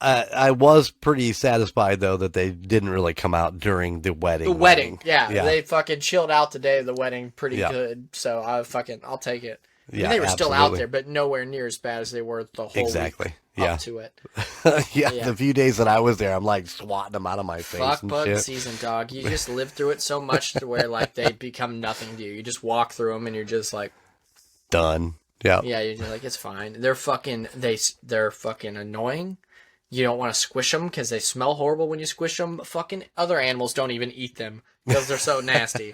I was pretty satisfied though that they didn't really come out during the wedding. The wedding, yeah. They fucking chilled out the day of the wedding pretty good. So I'll take it. Yeah, and they were still out there, but nowhere near as bad as they were the whole week up to it. The few days that I was there, I'm like swatting them out of my face. Fuck and bug shit. season, dog. You just live through it so much to where like they become nothing to you. You just walk through them and you're just like done. Yeah. Yeah, you're just like, it's fine. They're fucking annoying. You don't want to squish them because they smell horrible when you squish them. Fucking other animals don't even eat them because they're so nasty.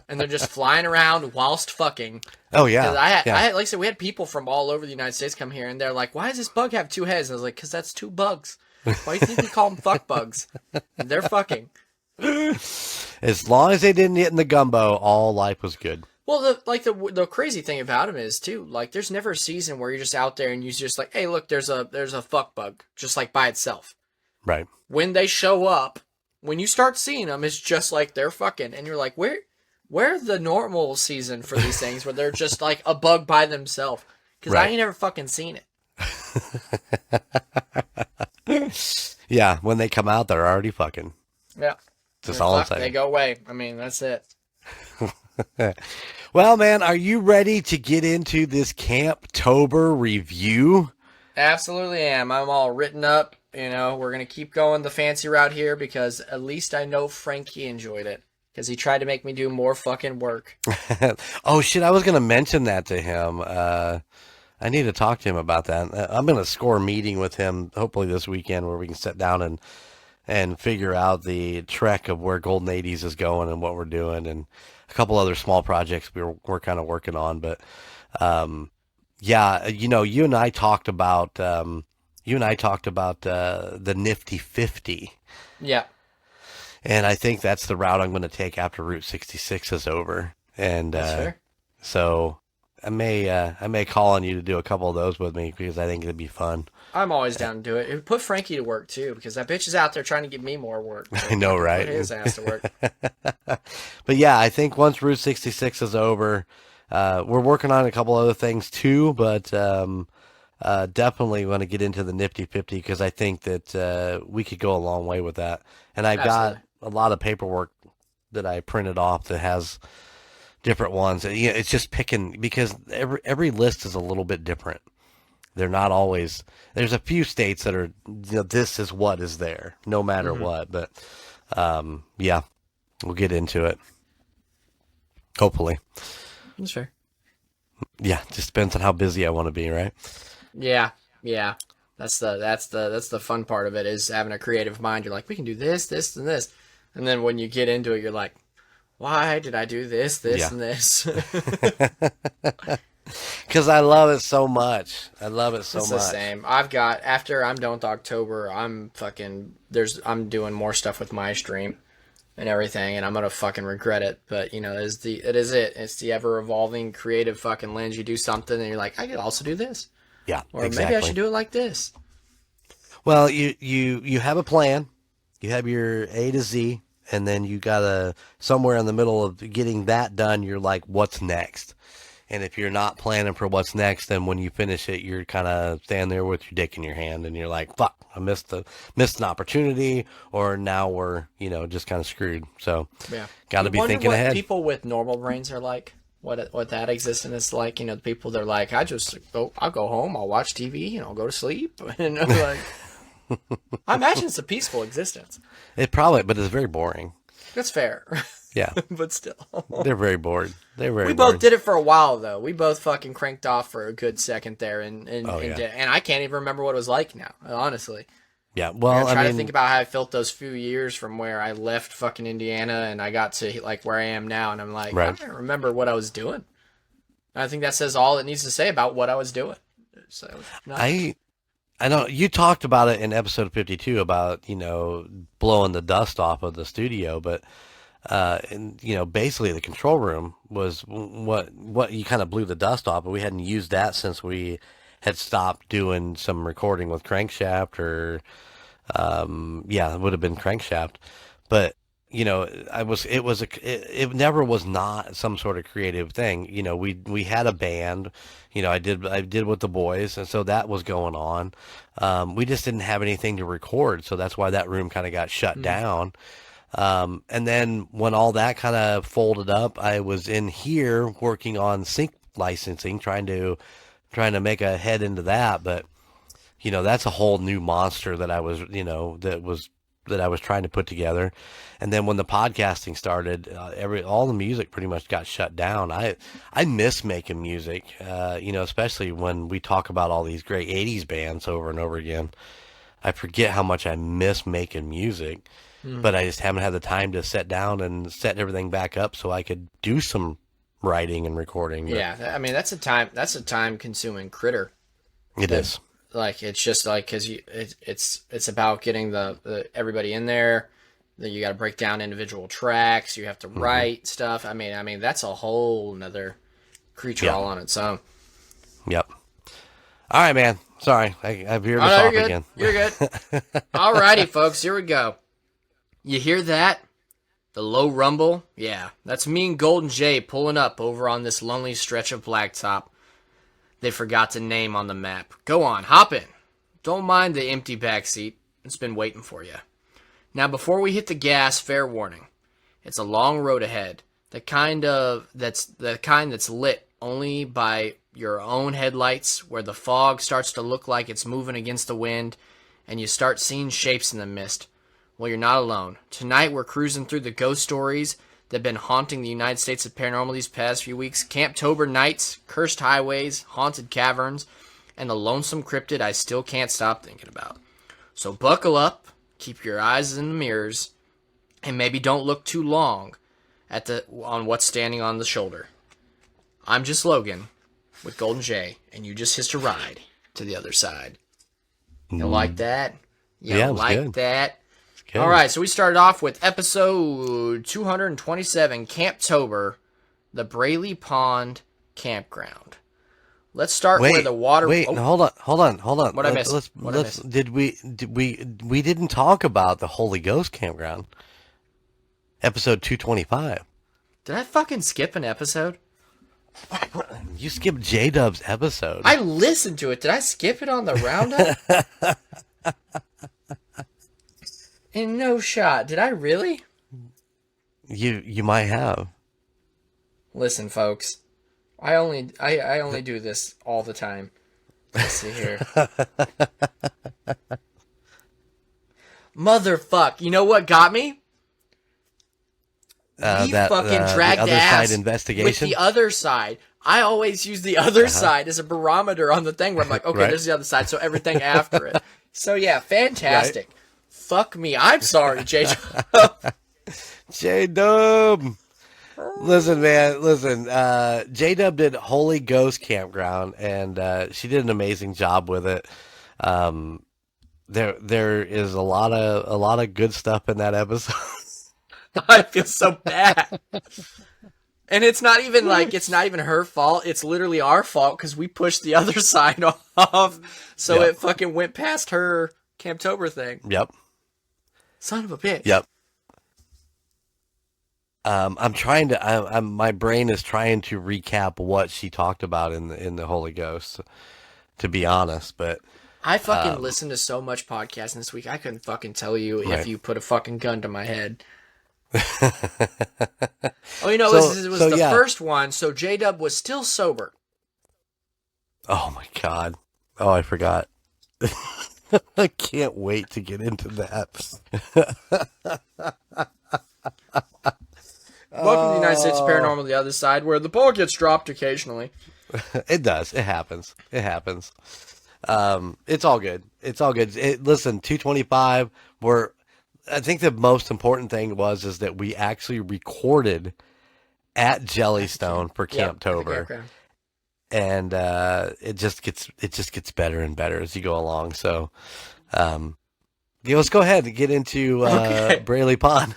And they're just flying around whilst fucking. Oh, yeah. Like I said, we had people from all over the United States come here, and they're like, why does this bug have 2 heads? And I was like, because that's 2 bugs. Why do you think we call them fuck bugs? And they're fucking. As long as they didn't get in the gumbo, all life was good. Well, the crazy thing about them is too, like, there's never a season where you're just out there and you're just like, hey, look, there's a fuck bug, just like by itself. Right. When they show up, when you start seeing them, it's just like they're fucking, and you're like, where's the normal season for these things where they're just like a bug by themselves? Because I ain't never fucking seen it. Yeah, when they come out, they're already fucking. Yeah. Just all I'm saying. They go away. I mean, that's it. Well, man, are you ready to get into this Camptober review? Absolutely am. I'm all written up. You know, we're going to keep going the fancy route here because at least I know Frankie enjoyed it because he tried to make me do more fucking work. Oh, shit. I was going to mention that to him. I need to talk to him about that. I'm going to score a meeting with him hopefully this weekend where we can sit down and figure out the trek of where Golden 80s is going and what we're doing, and a couple other small projects we're kind of working on. But yeah, you know, you and I talked about the Nifty 50. Yeah. And I think that's the route I'm going to take after Route 66 is over. And so I may call on you to do a couple of those with me because I think it'd be fun. I'm always down to do it. It put Frankie to work too, because that bitch is out there trying to give me more work. So I know, right? Put his ass to work. But yeah, I think once Route 66 is over, we're working on a couple other things too, but definitely want to get into the Nifty 50 because I think that we could go a long way with that. And I've got a lot of paperwork that I printed off that has different ones. You know, it's just picking because every list is a little bit different. They're not always. There's a few states that are. You know, this is what is there, no matter what. But yeah, we'll get into it. Hopefully. That's fair. Yeah, just depends on how busy I want to be, right? Yeah. That's the fun part of it is having a creative mind. You're like, we can do this, this, and this, and then when you get into it, you're like, why did I do this, and this? Because I love it so much. It's the same. I've got, after I'm done with October, I'm doing more stuff with my stream and everything, and I'm gonna fucking regret it. But you know, it's the ever evolving creative fucking lens. You do something and you're like, I could also do this. Yeah. Or maybe I should do it like this. Well, you have a plan. You have your A to Z, and then you gotta somewhere in the middle of getting that done, you're like, what's next? And if you're not planning for what's next, then when you finish it, you're kind of standing there with your dick in your hand, and you're like, "Fuck, I missed an opportunity," or now we're just kind of screwed. So, yeah, got to be thinking ahead. People with normal brains are like, what that existence is like. You know, the people they're like, I'll go home, I'll watch TV, and I'll go to sleep, and I'm like, I imagine it's a peaceful existence. It probably, but it's very boring. That's fair. Yeah. But still. They're very bored. We both did it for a while, though. We both fucking cranked off for a good second there, and I can't even remember what it was like now, honestly. Yeah, well, I'm trying to think about how I felt those few years from where I left fucking Indiana and I got to like where I am now, and I'm like, I don't remember what I was doing. And I think that says all it needs to say about what I was doing. So I know you talked about it in episode 52 about, blowing the dust off of the studio, but and basically the control room was what you kind of blew the dust off, but we hadn't used that since we had stopped doing some recording with Crankshaft or it would have been Crankshaft, but it never was not some sort of creative thing. We had a band, I did with the boys, and so that was going on. We just didn't have anything to record, so that's why that room kind of got shut down. And then when all that kind of folded up, I was in here working on sync licensing, trying to make a head into that, but that's a whole new monster that I was, that I was trying to put together. And then when the podcasting started, all the music pretty much got shut down. I miss making music, especially when we talk about all these great 80s bands over and over again. I forget how much I miss making music, but I just haven't had the time to sit down and set everything back up so I could do some writing and recording. Yeah, I mean, that's a time consuming critter. It is. Like, it's just like, because it's about getting the everybody in there. Then you got to break down individual tracks. You have to write stuff. I mean that's a whole nother creature all on its own. Yep. All right, man. Sorry, I veered us off again. You're good. Alrighty, folks. Here we go. You hear that? The low rumble? Yeah, that's me and Golden Jay pulling up over on this lonely stretch of blacktop they forgot to name on the map. Go on, hop in. Don't mind the empty backseat. It's been waiting for you. Now, before we hit the gas, fair warning. It's a long road ahead. The kind that's lit only by your own headlights, where the fog starts to look like it's moving against the wind, and you start seeing shapes in the mist. Well, you're not alone. Tonight, we're cruising through the ghost stories that have been haunting the United States of Paranormal these past few weeks. Camptober nights, cursed highways, haunted caverns, and the lonesome cryptid I still can't stop thinking about. So buckle up, keep your eyes in the mirrors, and maybe don't look too long on what's standing on the shoulder. I'm Just Logan with Golden Jay, and you just hitched a ride to the other side. You like that? You like good. that? Good. All right, so we started off with episode 227, Camptober, the Braley Pond Campground. Let's start where the water. Wait, hold on. What I missed? We didn't talk about the Holy Ghost Campground. Episode 225. Did I fucking skip an episode? You skipped J-Dub's episode. I listened to it. Did I skip it on the roundup? And no shot. Did I really? You might have. Listen, folks. I only do this all the time. Let's see here. Motherfuck. You know what got me? Fucking dragged the other ass side investigation? with the other side. I always use the other side as a barometer on the thing where I'm like, okay, Right. there's the other side, so everything after it. So yeah, fantastic. Right. Fuck me. I'm sorry, JJ. J-Dub. Listen, man. J-Dub did Holy Ghost Campground, and she did an amazing job with it. There is a lot of good stuff in that episode. I feel so bad. And it's not even her fault. It's literally our fault because we pushed the other side off. So It fucking went past her Camptober thing. Yep. Son of a bitch. Yep. I'm trying to. My brain is trying to recap what she talked about in the Holy Ghost. To be honest, but I fucking listened to so much podcasting this week. I couldn't fucking tell you if you put a fucking gun to my head. Oh, it was the first one. So J-Dub was still sober. Oh my God! Oh, I forgot. I can't wait to get into that. United States of Paranormal, the other side, where the ball gets dropped occasionally. It does. It happens. It happens. It's all good. It's all good. Listen, 225. I think the most important thing is that we actually recorded at Jellystone for Camptober, and it just gets better and better as you go along. So, let's go ahead and get into Braley Pond.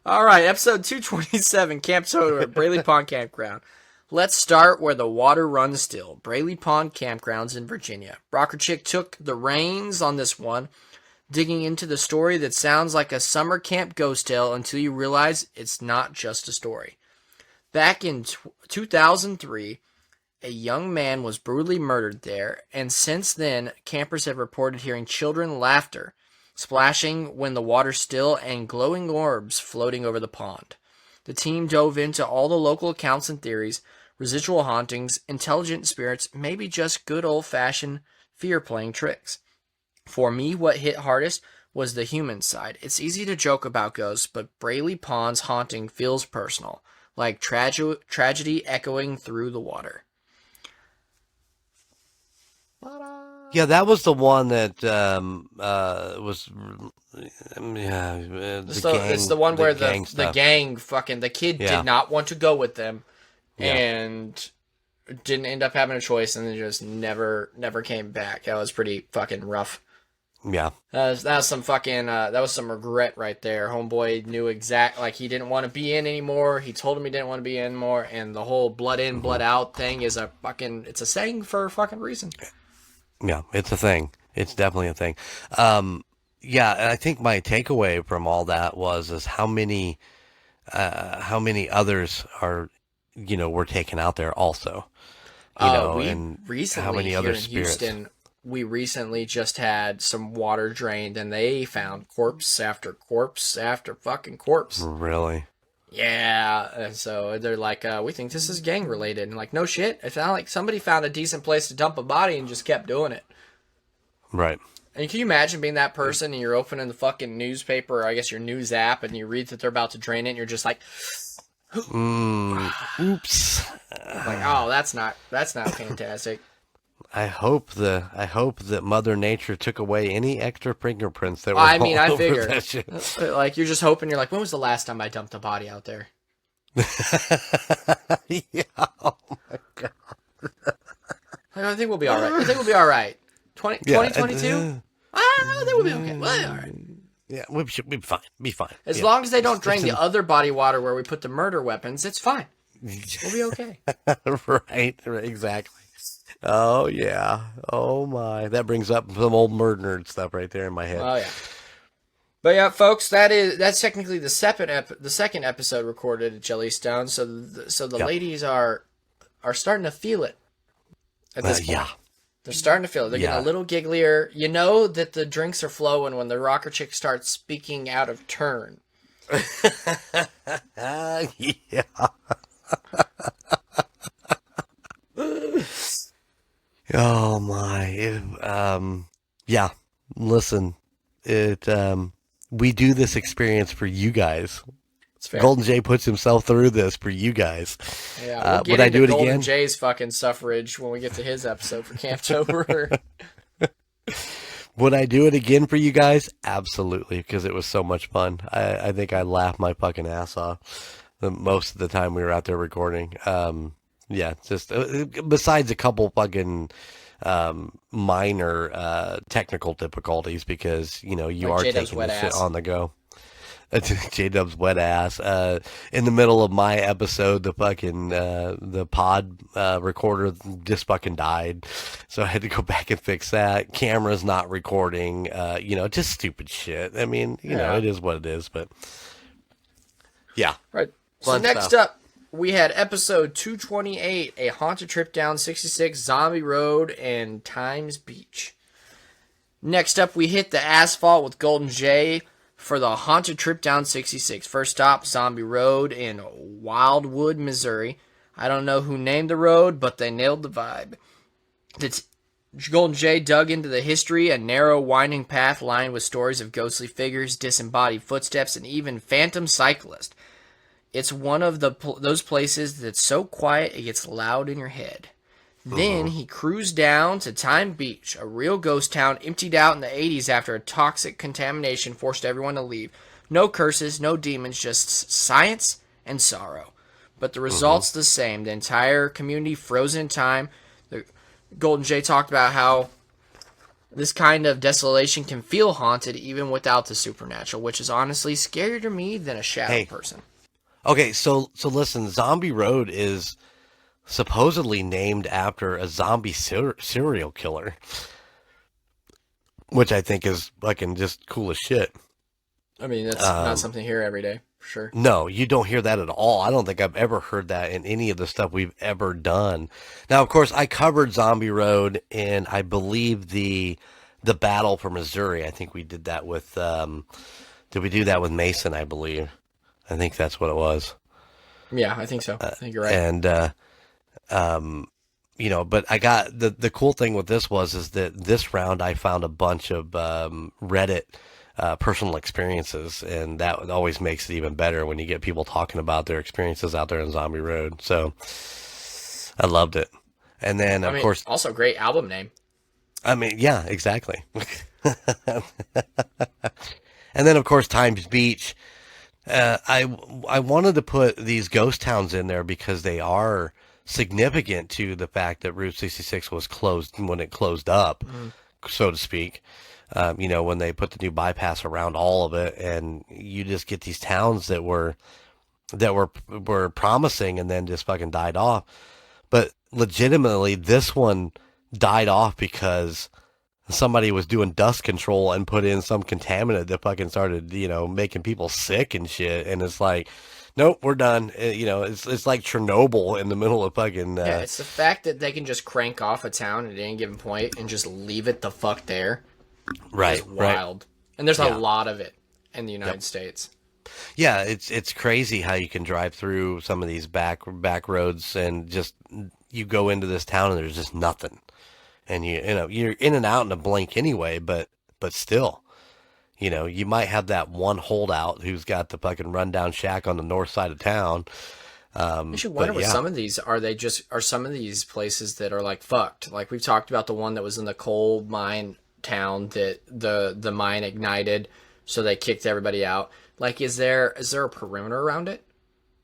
All right, episode 227, Camptober at Braley Pond Campground. Let's start where the water runs still. Braley Pond Campgrounds in Virginia. Rocker Chick took the reins on this one, digging into the story that sounds like a summer camp ghost tale until you realize it's not just a story. Back in 2003, a young man was brutally murdered there, and since then, campers have reported hearing children laughter, splashing when the water's still, and glowing orbs floating over the pond. The team dove into all the local accounts and theories, residual hauntings, intelligent spirits, maybe just good old-fashioned fear-playing tricks. For me, what hit hardest was the human side. It's easy to joke about ghosts, but Braley Pond's haunting feels personal, like tragedy echoing through the water. Yeah, that was the one that was. It's the one where the gang fucking the kid did not want to go with them, and didn't end up having a choice, and then just never came back. That was pretty fucking rough. Yeah, that was some fucking that was some regret right there. Homeboy knew he didn't want to be in anymore. He told him he didn't want to be in anymore, and the whole blood in, blood out thing is it's a saying for a fucking reason. Yeah, it's a thing. It's definitely a thing. Yeah, and I think my takeaway from all that is how many others are, were taken out there also. And recently how many other spirits. Houston, we recently just had some water drained, and they found corpse after corpse after fucking corpse. Really? Yeah, and so they're like, we think this is gang related, and like, no shit. It's not like somebody found a decent place to dump a body and just kept doing it. Right. And can you imagine being that person and you're opening the fucking newspaper, or I guess your news app, and you read that they're about to drain it, and you're just like, oops. Like, oh, that's not fantastic. I hope that Mother Nature took away any extra fingerprints that were I over figure. that shit. Like, you're just hoping. You're like, when was the last time I dumped a body out there? Yeah. Oh my god. I think we'll be all right. 2022? I think we'll be okay. Well, all right. Yeah, we should be fine. As long as they don't drain the other body water where we put the murder weapons, it's fine. We'll be okay. Right, exactly. Oh, yeah. Oh, my. That brings up some old murder nerd stuff right there in my head. Oh, yeah. But yeah, folks, that's technically the second episode recorded at Jellystone. So the ladies are starting to feel it at this point. Yeah. They're starting to feel it. They're getting a little gigglier. You know that the drinks are flowing when the rocker chick starts speaking out of turn. Yeah. Oh my. Yeah. Listen, we do this experience for you guys. It's fair. Golden Jay puts himself through this for you guys. Yeah, we'll get would I do it Golden again? Jay's fucking suffrage when we get to his episode for Camptober. Would I do it again for you guys? Absolutely, because it was so much fun. I think I laughed my fucking ass off most of the time we were out there recording. Yeah, just besides a couple fucking minor technical difficulties, because you like are J-Dub's taking wet this shit ass. on the go. J-Dub's wet ass. In the middle of my episode, the fucking the pod recorder just fucking died, so I had to go back and fix that. Camera's not recording. Just stupid shit. I mean, it is what it is. But yeah, Right. So Fun next stuff. up, we had episode 228, a haunted trip down 66, Zombie Road, and Times Beach. Next up, we hit the asphalt with Golden Jay for the haunted trip down 66. First stop, Zombie Road in Wildwood, Missouri. I don't know who named the road, but they nailed the vibe. Golden Jay dug into the history, a narrow, winding path lined with stories of ghostly figures, disembodied footsteps, and even phantom cyclists. It's one of those places that's so quiet it gets loud in your head. Then he cruised down to Time Beach, a real ghost town emptied out in the 80s after a toxic contamination forced everyone to leave. No curses, no demons, just science and sorrow. But the result's the same. The entire community frozen in time. The Golden Jay talked about how this kind of desolation can feel haunted even without the supernatural, which is honestly scarier to me than a shadow person. Okay, so listen, Zombie Road is supposedly named after a zombie serial killer, which I think is fucking just cool as shit. I mean, that's not something to hear every day, for sure. No, you don't hear that at all. I don't think I've ever heard that in any of the stuff we've ever done. Now, of course, I covered Zombie Road in, I believe, the Battle for Missouri. I think we did that with, did we do that with Mason, I believe? I think that's what it was. Yeah, I think so. I think you're right. And, you know, but I got the cool thing with this is that this round I found a bunch of Reddit personal experiences, and that always makes it even better when you get people talking about their experiences out there in Zombie Road. So I loved it. And then of course, also great album name. I mean, yeah, exactly. And then of course, Times Beach. I wanted to put these ghost towns in there because they are significant to the fact that Route 66 was closed when it closed up, so to speak. You know, when they put the new bypass around all of it, and you just get these towns that were promising and then just fucking died off. But legitimately, this one died off because somebody was doing dust control and put in some contaminant that fucking started, you know, making people sick and shit. And it's like, nope, we're done. You know, it's like Chernobyl in the middle of fucking. Yeah, it's the fact that they can just crank off a town at any given point and just leave it the fuck there. Right, is wild. Right. And there's a lot of it in the United States. Yeah, it's crazy how you can drive through some of these back roads and just you go into this town and there's just nothing. And you know you're in and out in a blink anyway, but still, you know, you might have that one holdout who's got the fucking rundown shack on the north side of town. You should wonder what some of these are. Are some of these places that are like fucked? Like we've talked about the one that was in the coal mine town that the mine ignited, so they kicked everybody out. Like, is there a perimeter around it?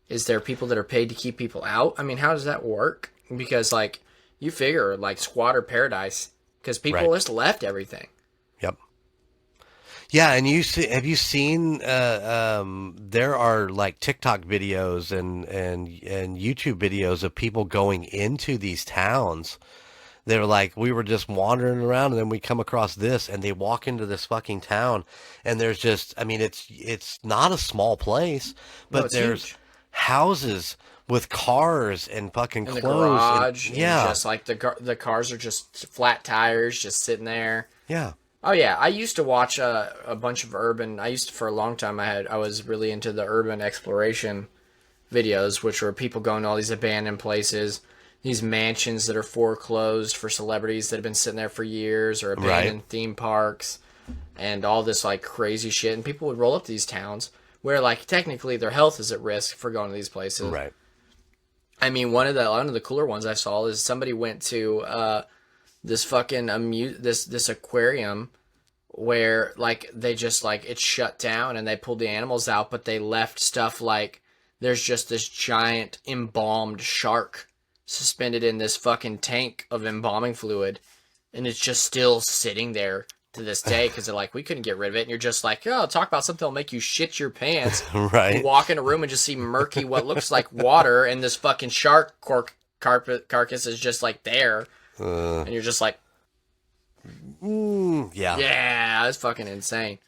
Is there people that are paid to keep people out? I mean, how does that work? Because like. You figure, like, squatter paradise, because people just left everything. Yep. Yeah, and have you seen, there are, like, TikTok videos and YouTube videos of people going into these towns. They're like, we were just wandering around, and then we come across this, and they walk into this fucking town, and there's just, I mean, it's not a small place, but there's huge houses with cars and fucking clothes. The garage. And just like the cars are just flat tires just sitting there. Yeah. Oh yeah. I used to watch a bunch of for a long time I was really into the urban exploration videos, which were people going to all these abandoned places, these mansions that are foreclosed for celebrities that have been sitting there for years, or abandoned theme parks and all this like crazy shit. And people would roll up to these towns where like technically their health is at risk for going to these places. Right. I mean, one of the cooler ones I saw is somebody went to this fucking this aquarium where like they just like it's shut down and they pulled the animals out, but they left stuff like there's just this giant embalmed shark suspended in this fucking tank of embalming fluid, and it's just still sitting there to this day because they're like, we couldn't get rid of it. And you're just like, oh, talk about something that'll make you shit your pants. Right. You walk in a room and just see murky, what looks like water, and this fucking shark carcass is just like there. And you're just like, yeah, that's fucking insane.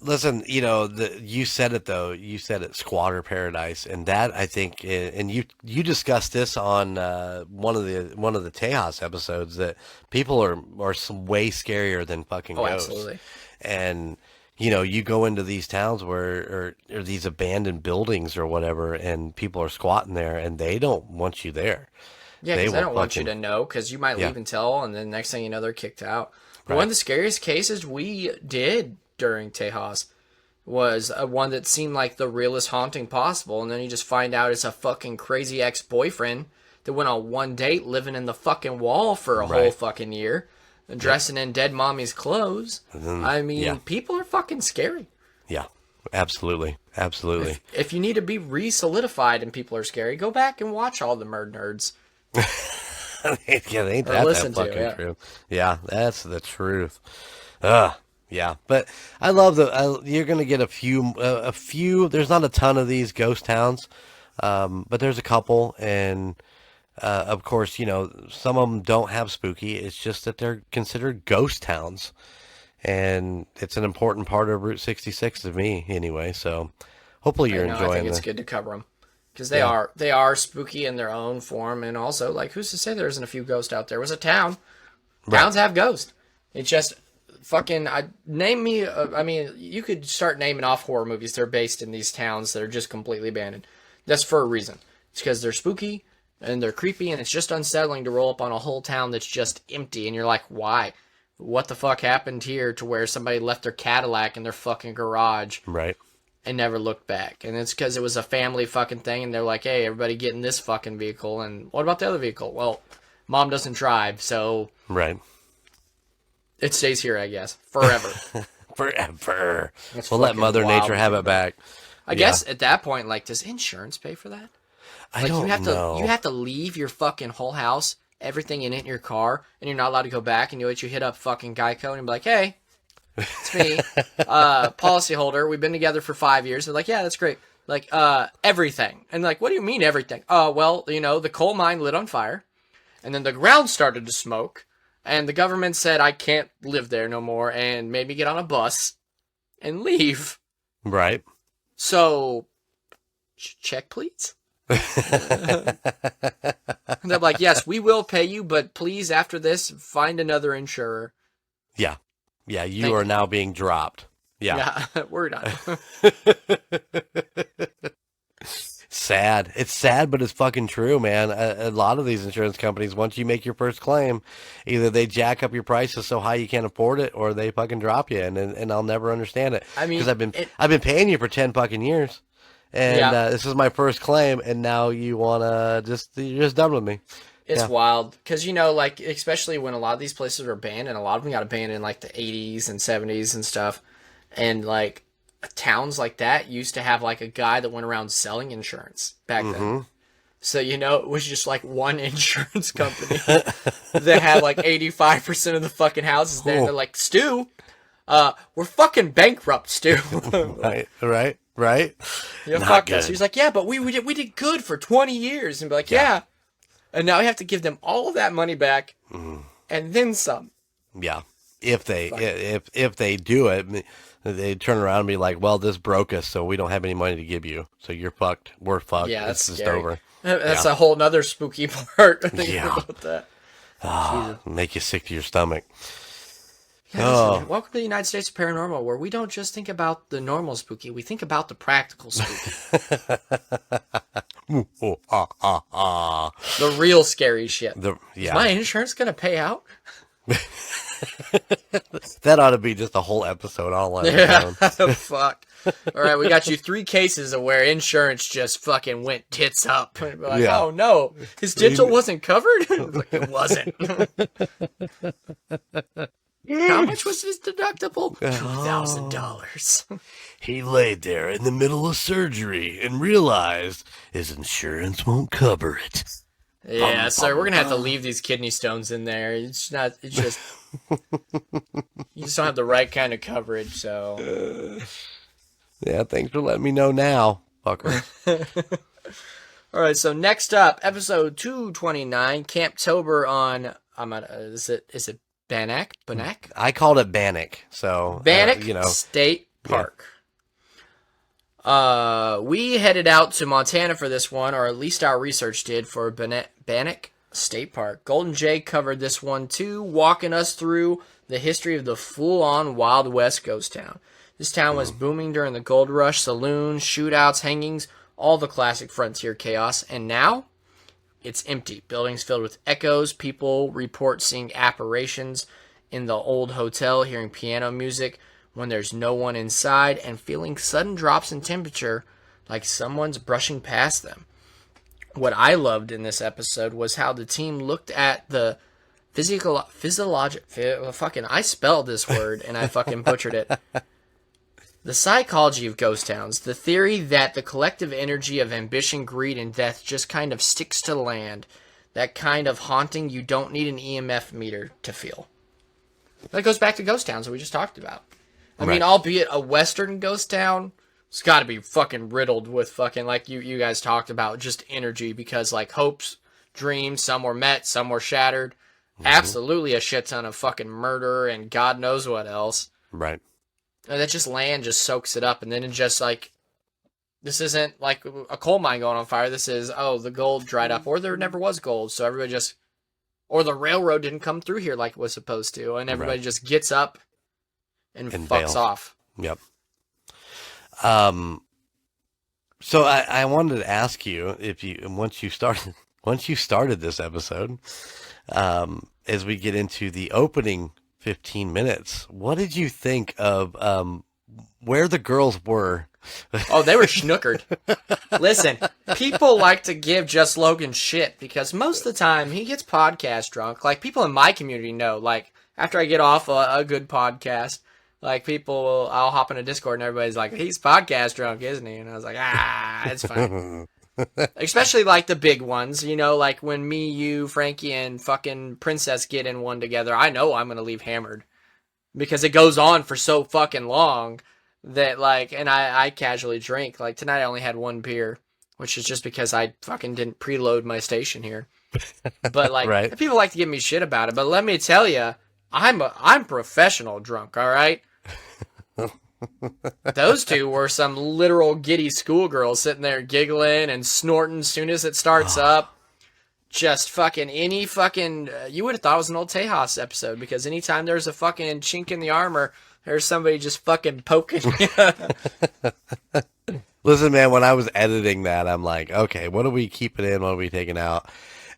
Listen, you know, you said it though. You said it, squatter paradise, and that I think, and you discussed this on one of the Tejas episodes, that people are way scarier than fucking ghosts. Absolutely. And you know, you go into these towns where or these abandoned buildings or whatever, and people are squatting there, and they don't want you there. Yeah, because they don't want you to know, because you might leave and tell, and then next thing you know, they're kicked out. But one of the scariest cases we did during Tejas, was one that seemed like the realest haunting possible, and then you just find out it's a fucking crazy ex-boyfriend that went on one date living in the fucking wall for a whole fucking year, dressing in dead mommy's clothes. I mean, people are fucking scary. Yeah, absolutely. Absolutely. If you need to be re-solidified and people are scary, go back and watch all the Murd Nerds. Ain't that fucking true? Yeah, that's the truth. Yeah, but I love you're gonna get a few. There's not a ton of these ghost towns, but there's a couple, and of course, you know, some of them don't have spooky. It's just that they're considered ghost towns, and it's an important part of Route 66 to me, anyway. So hopefully you're enjoying. I think it's good to cover them because they are spooky in their own form, and also, like, who's to say there isn't a few ghosts out there? It was a town. Towns have ghosts. It's just. Fucking, name me, I mean, you could start naming off horror movies that are based in these towns that are just completely abandoned. That's for a reason. It's because they're spooky, and they're creepy, and it's just unsettling to roll up on a whole town that's just empty, and you're like, why? What the fuck happened here to where somebody left their Cadillac in their fucking garage? Right. And never looked back. And it's because it was a family fucking thing, and they're like, hey, everybody get in this fucking vehicle, and what about the other vehicle? Well, mom doesn't drive, so... Right. It stays here, I guess, forever. Forever. We'll let Mother Nature have it back. I guess at that point, like, does insurance pay for that? I don't know. You have to leave your fucking whole house, everything in it in your car, and you're not allowed to go back. And you hit up fucking Geico and be like, "Hey, it's me, policyholder. We've been together for 5 years." They're like, "Yeah, that's great." Like, everything. And like, what do you mean everything? Well, you know, the coal mine lit on fire, and then the ground started to smoke. And the government said I can't live there no more and made me get on a bus and leave. Right. So, check, please. And they're like, yes, we will pay you, but please, after this, find another insurer. Yeah. Yeah, you are now being dropped. Yeah. Yeah, we're done. Sad. It's sad, but it's fucking true, man. A lot of these insurance companies, once you make your first claim, either they jack up your prices so high you can't afford it, or they fucking drop you, and I'll never understand it. I mean, because I've been paying you for 10 fucking years, and this is my first claim, and now you wanna you're just done with me. It's wild because, you know, like, especially when a lot of these places were banned, and a lot of them got abandoned in like the 80s and 70s and stuff, and like. Towns like that used to have like a guy that went around selling insurance back then. So, you know, it was just like one insurance company that had like 85% of the fucking houses there. And they're like, Stu, we're fucking bankrupt, Stu. Right. Yeah, fuck us. He's like, yeah, but we did good for 20 years. And be like, yeah. And now we have to give them all of that money back and then some. Yeah. If they do it, they turn around and be like, well, this broke us, so we don't have any money to give you. So you're fucked. We're fucked. Yeah, that's just scary. Over. That's a whole nother spooky part. About that. Make you sick to your stomach. Yeah, welcome to the United States of Paranormal, where we don't just think about the normal spooky, we think about the practical spooky. The real scary shit. Is my insurance going to pay out? That ought to be just a whole episode all on its own. Fuck. All right, we got you 3 cases of where insurance just fucking went tits up. Like, oh no, his dental wasn't covered? Like, it wasn't. How much was his deductible? $2,000. He laid there in the middle of surgery and realized his insurance won't cover it. Yeah, sir, we're going to have to leave these kidney stones in there. It's just, you just don't have the right kind of coverage, so. Yeah, thanks for letting me know now, fucker. All right, so next up, episode 229, Camptober on, is it Bannack? I called it Bannack, so. Bannack State Park. We headed out to Montana for this one, or at least our research did, for Bannack State Park. Golden Jay covered this one too, walking us through the history of the full-on Wild West ghost town. This town was booming during the gold rush, saloons, shootouts, hangings, all the classic frontier chaos, and now it's empty. Buildings filled with echoes, people report seeing apparitions in the old hotel, hearing piano music, when there's no one inside and feeling sudden drops in temperature like someone's brushing past them. What I loved in this episode was how the team looked at the I spelled this word and I fucking butchered it. The psychology of ghost towns, the theory that the collective energy of ambition, greed, and death just kind of sticks to the land, that kind of haunting you don't need an EMF meter to feel. That goes back to ghost towns that we just talked about. I mean, albeit a Western ghost town, it's got to be fucking riddled with fucking, like you guys talked about, just energy, because like hopes, dreams, some were met, some were shattered. Mm-hmm. Absolutely a shit ton of fucking murder and God knows what else. Right. And that just land just soaks it up, and then it just like, this isn't like a coal mine going on fire. This is, oh, the gold dried up, or there never was gold, so everybody just, or the railroad didn't come through here like it was supposed to, and everybody just gets up and fucks bails off. Yep. So I wanted to ask you if you, once you started this episode, as we get into the opening 15 minutes, what did you think of where the girls were? Oh, they were schnookered. Listen, people like to give Just Logan shit because most of the time he gets podcast drunk. Like, people in my community know, like, after I get off a good podcast, like, I'll hop in a Discord and everybody's like, he's podcast drunk, isn't he? And I was like, it's fine. Especially, like, the big ones, you know, like when me, you, Frankie, and fucking Princess get in one together, I know I'm going to leave hammered because it goes on for so fucking long that, like, and I casually drink. Like, tonight I only had one beer, which is just because I fucking didn't preload my station here. But, like, people like to give me shit about it, but let me tell you, I'm professional drunk, all right? Those two were some literal giddy schoolgirls sitting there giggling and snorting as soon as it starts up. Just fucking any fucking... you would have thought it was an old Tejas episode, because anytime there's a fucking chink in the armor, there's somebody just fucking poking. Listen, man, when I was editing that, I'm like, okay, what are we keeping in? What are we taking out?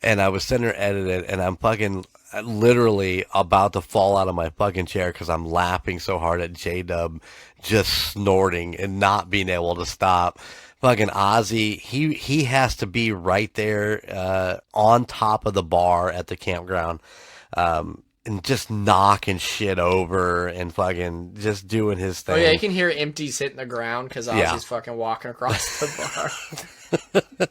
And I was sitting there editing, and I'm fucking literally about to fall out of my fucking chair because I'm laughing so hard at J-Dub just snorting and not being able to stop. Fucking Ozzy, he has to be right there on top of the bar at the campground, and just knocking shit over and fucking just doing his thing. Oh yeah, you can hear empties hitting the ground because Ozzy's fucking walking across the bar.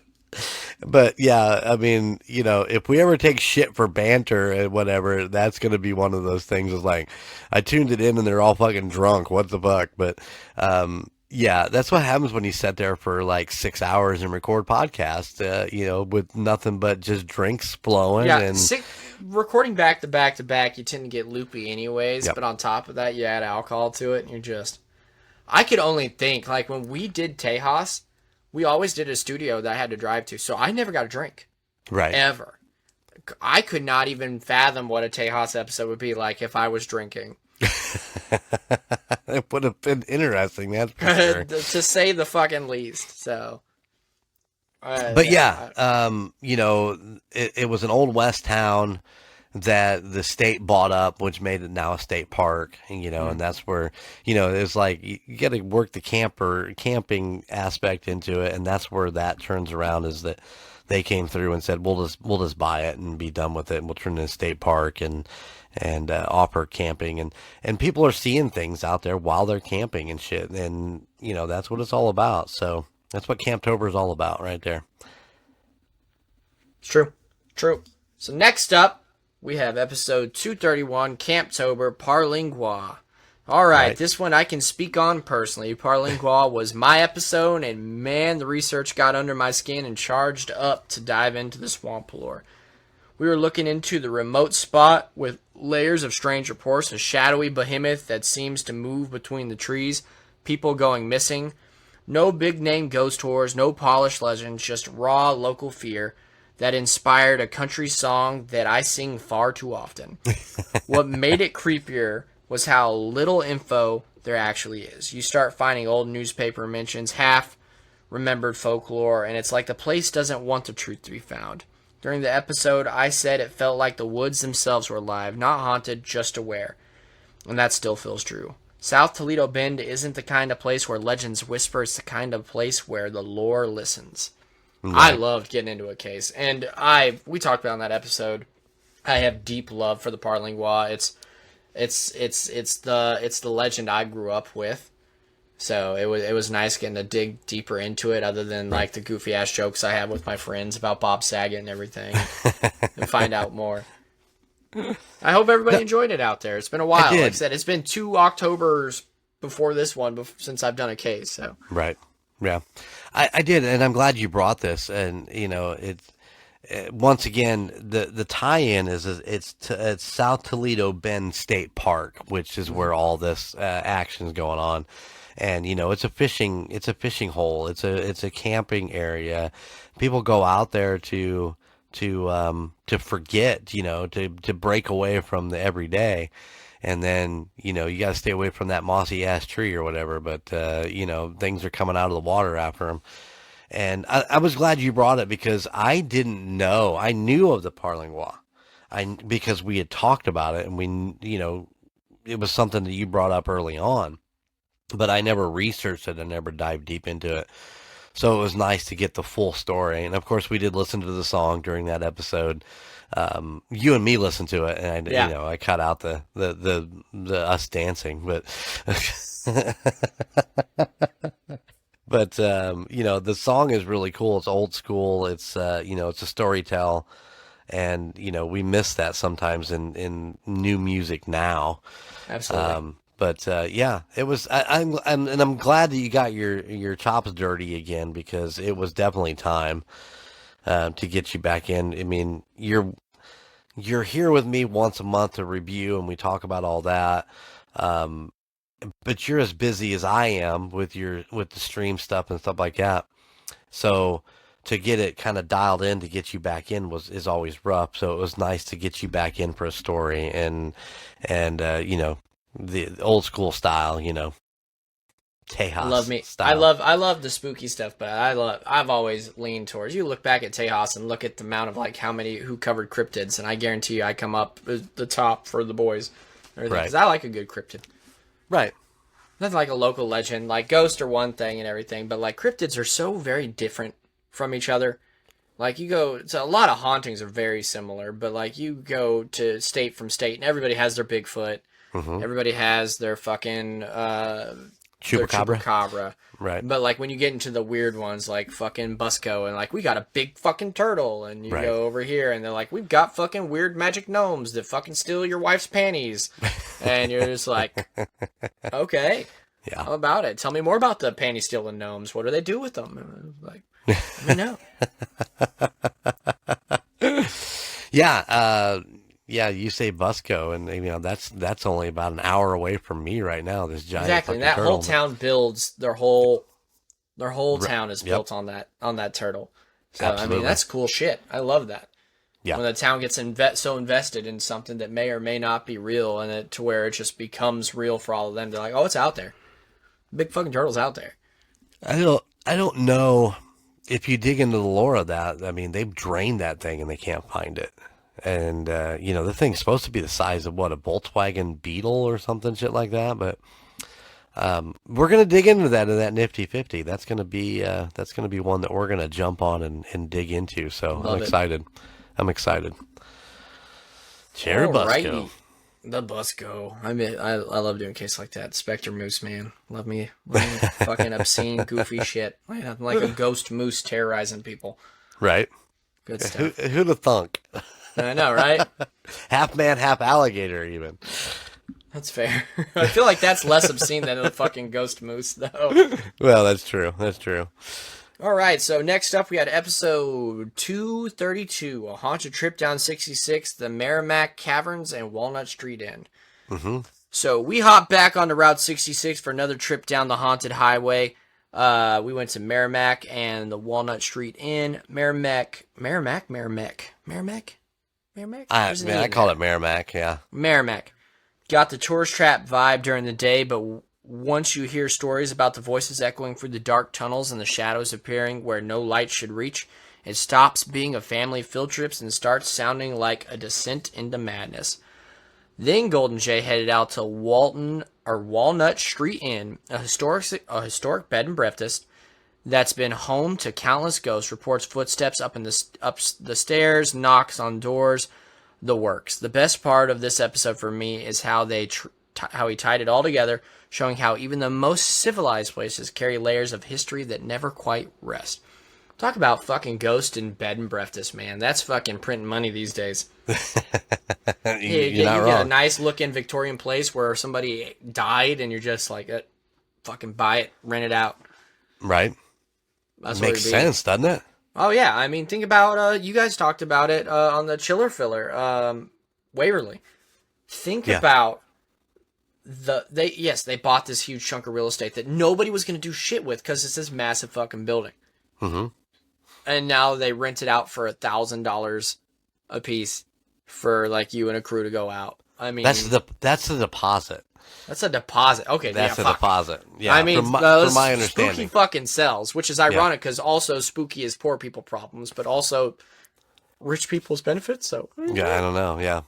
But yeah, I mean, you know, if we ever take shit for banter and whatever, that's going to be one of those things. Is like, I tuned it in and they're all fucking drunk. What the fuck? But yeah, that's what happens when you sit there for like 6 hours and record podcasts, you know, with nothing but just drinks flowing. Yeah, and recording back to back to back, you tend to get loopy anyways. Yep. But on top of that, you add alcohol to it and you're just... I could only think, like, when we did Tejas, we always did a studio that I had to drive to, so I never got a drink. Right. Ever. I could not even fathom what a Tejas episode would be like if I was drinking. It would have been interesting, that's for sure. To say the fucking least, so... but yeah, you know, it was an old West town that the state bought up, which made it now a state park, you know, and that's where, you know, it's like you got to work the camping aspect into it, and that's where that turns around, is that they came through and said, we'll just buy it and be done with it, and we'll turn it into a state park and offer camping, and people are seeing things out there while they're camping and shit, and you know, that's what it's all about. So that's what Camptober is all about right there. It's true. So next up, we have episode 231, Camptober, Parlingua. All right, this one I can speak on personally. Parlingua was my episode, and man, the research got under my skin and charged up to dive into the swamp lore. We were looking into the remote spot with layers of strange reports, a shadowy behemoth that seems to move between the trees, people going missing. No big-name ghost tours, no polished legends, just raw local fear that inspired a country song that I sing far too often. What made it creepier was how little info there actually is. You start finding old newspaper mentions, half-remembered folklore, and it's like the place doesn't want the truth to be found. During the episode, I said it felt like the woods themselves were alive, not haunted, just aware. And that still feels true. South Toledo Bend isn't the kind of place where legends whisper. It's the kind of place where the lore listens. I loved getting into a case, and we talked about in that episode. I have deep love for the Parlingua. It's the legend I grew up with. So it was nice getting to dig deeper into it, other than like the goofy ass jokes I have with my friends about Bob Saget and everything, and find out more. I hope everybody enjoyed it out there. It's been a while. Like I said, it's been 2 Octobers before this one since I've done a case. So right, yeah, I did, and I'm glad you brought this. And once again, the tie-in is it's South Toledo Bend State Park, which is where all this action is going on. And it's a fishing hole. It's a camping area. People go out there to forget, to break away from the everyday. And then, you got to stay away from that mossy ass tree or whatever. But, things are coming out of the water after them. And I was glad you brought it, because I didn't know. I knew of the Parlingua because we had talked about it, and it was something that you brought up early on. But I never researched it and never dived deep into it. So it was nice to get the full story. And of course, we did listen to the song during that episode. You and me listened to it, and I cut out the us dancing, but but the song is really cool. It's old school. It's it's a story tell, and we miss that sometimes in new music now. Absolutely. But it was. I'm glad that you got your chops dirty again, because it was definitely time to get you back in. I mean, you're here with me once a month to review, and we talk about all that. But you're as busy as I am with the stream stuff and stuff like that. So to get it kind of dialed in to get you back in is always rough. So it was nice to get you back in for a story and the old school style, Tejas style. I love the spooky stuff, but I've always leaned towards, you look back at Tejas and look at the amount of like who covered cryptids, and I guarantee you I come up the top for the boys. Right. Because I like a good cryptid. Right. Nothing like a local legend. Like ghosts are one thing and everything, but like cryptids are so very different from each other. Like so a lot of hauntings are very similar, but like you go to state from state and everybody has their Bigfoot. Mm-hmm. Everybody has their fucking chupacabra. Right. But like when you get into the weird ones like fucking Busco, and like we got a big fucking turtle, and you go over here and they're like, we've got fucking weird magic gnomes that fucking steal your wife's panties. And you're just like, okay. Yeah. How about it? Tell me more about the panty stealing gnomes. What do they do with them? Like, let me know. Yeah. Yeah, you say Busco, and that's only about an hour away from me right now. This giant exactly. And that turtle. Whole town builds their whole town is built on that turtle. So absolutely. I mean, that's cool shit. I love that. Yeah. When the town gets so invested in something that may or may not be real, and to where it just becomes real for all of them. They're like, oh, it's out there. Big fucking turtle's out there. I don't know if you dig into the lore of that. I mean, they've drained that thing and they can't find it. And, the thing's supposed to be the size of, a Volkswagen Beetle or something shit like that. But we're going to dig into that in that Nifty 50. That's going to be one that we're going to jump on and dig into. So I'm excited. I'm excited. Cherry Busco. The Busco. I mean, I love doing a case like that. Spectre Moose, man. Love me fucking obscene, goofy shit. I'm like a ghost moose terrorizing people. Right. Good stuff. Who'd have thunk? I know, right? Half man, half alligator, even. That's fair. I feel like that's less obscene than a fucking ghost moose, though. Well, that's true. That's true. All right, so next up we had episode 232, a haunted trip down 66, the Merrimack Caverns and Walnut Street Inn. Mm-hmm. So we hopped back onto Route 66 for another trip down the haunted highway. We went to Merrimack and the Walnut Street Inn. Merrimack. I call it Merrimack, yeah. Merrimack. Got the tourist trap vibe during the day, but once you hear stories about the voices echoing through the dark tunnels and the shadows appearing where no light should reach, it stops being a family field trip and starts sounding like a descent into madness. Then Golden Jay headed out to Walton or Walnut Street Inn, a historic bed and breakfast that's been home to countless ghosts, reports footsteps up the stairs, knocks on doors, the works. The best part of this episode for me is how how he tied it all together, showing how even the most civilized places carry layers of history that never quite rest. Talk about fucking ghost and bed and breakfast, man. That's fucking printing money these days. You get a nice looking Victorian place where somebody died and you're just like, fucking buy it, rent it out. Right. That's Makes sense, doesn't it? Oh, yeah. I mean, think about, you guys talked about it on the Chiller Filler, Waverly. Think about they bought this huge chunk of real estate that nobody was going to do shit with because it's this massive fucking building. Mm-hmm. And now they rent it out for $1,000 a piece for like you and a crew to go out. I mean, that's the deposit. That's a deposit. Okay, that's a deposit. Yeah, I mean, from my understanding, Spooky fucking sells, which is ironic because also Spooky is poor people problems, but also rich people's benefits. So yeah, I don't know. Yeah,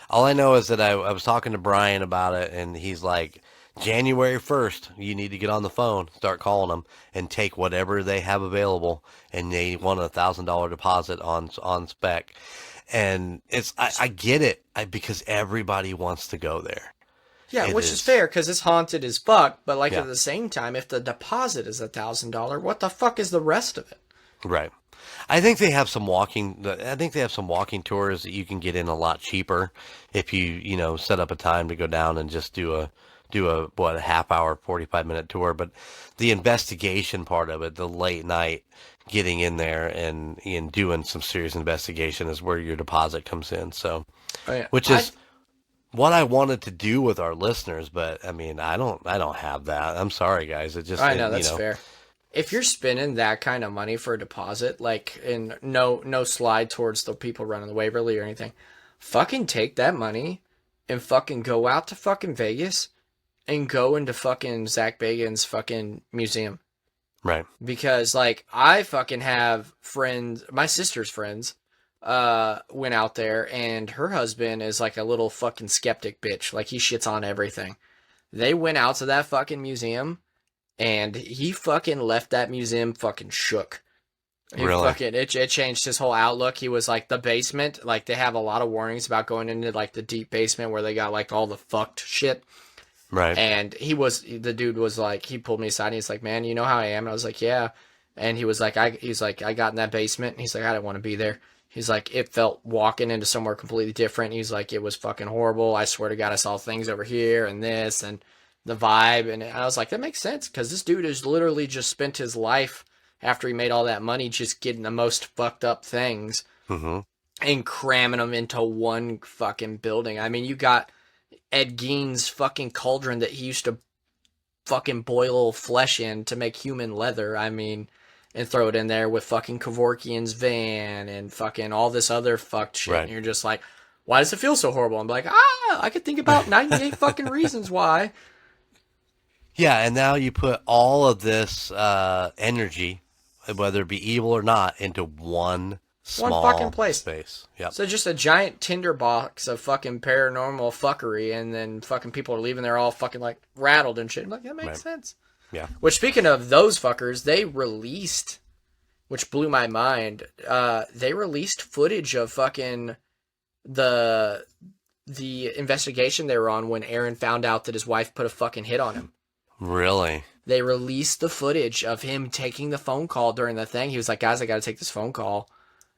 all I know is that I was talking to Brian about it, and he's like, January 1st, you need to get on the phone, start calling them, and take whatever they have available, and they want $1,000 deposit on spec. And I get it because everybody wants to go there. Yeah, which is fair because it's haunted as fuck. But like at the same time, if the deposit is $1,000, what the fuck is the rest of it? Right. I think they have some walking tours that you can get in a lot cheaper if you set up a time to go down and just do a half hour, 45-minute tour. But the investigation part of it, the late night getting in there and doing some serious investigation is where your deposit comes in. So, which is what I wanted to do with our listeners, but I mean, I don't have that. I'm sorry, guys. It just, I know that's fair. If you're spending that kind of money for a deposit, like in no slide towards the people running the Waverly or anything, fucking take that money and fucking go out to fucking Vegas and go into fucking Zach Bagans' fucking museum. Right. Because, like, I fucking have friends, my sister's friends, went out there, and her husband is like a little fucking skeptic bitch. Like, he shits on everything. They went out to that fucking museum, and he fucking left that museum fucking shook. Really? It changed his whole outlook. He was like, the basement, like, they have a lot of warnings about going into, like, the deep basement where they got, like, all the fucked shit. Right. And the dude was like, he pulled me aside and he's like, man, you know how I am? And I was like, yeah. And he was like, I got in that basement and he's like, I didn't want to be there. He's like, it felt walking into somewhere completely different. He's like, it was fucking horrible. I swear to God, I saw things over here and this and the vibe. And I was like, that makes sense. Cause this dude has literally just spent his life after he made all that money, just getting the most fucked up things and cramming them into one fucking building. I mean, you got Ed Gein's fucking cauldron that he used to fucking boil flesh in to make human leather. I mean, and throw it in there with fucking Kevorkian's van and fucking all this other fucked shit. Right. And you're just like, why does it feel so horrible? I'm like, I could think about 98 fucking reasons why. Yeah, and now you put all of this energy, whether it be evil or not, into one fucking place. Space. Yep. So just a giant tinderbox of fucking paranormal fuckery, and then fucking people are leaving there all fucking like rattled and shit. I'm like, that makes sense. Yeah. Which, speaking of those fuckers, they released, which blew my mind. They released footage of fucking the investigation they were on when Aaron found out that his wife put a fucking hit on him. Really? They released the footage of him taking the phone call during the thing. He was like, guys, I got to take this phone call.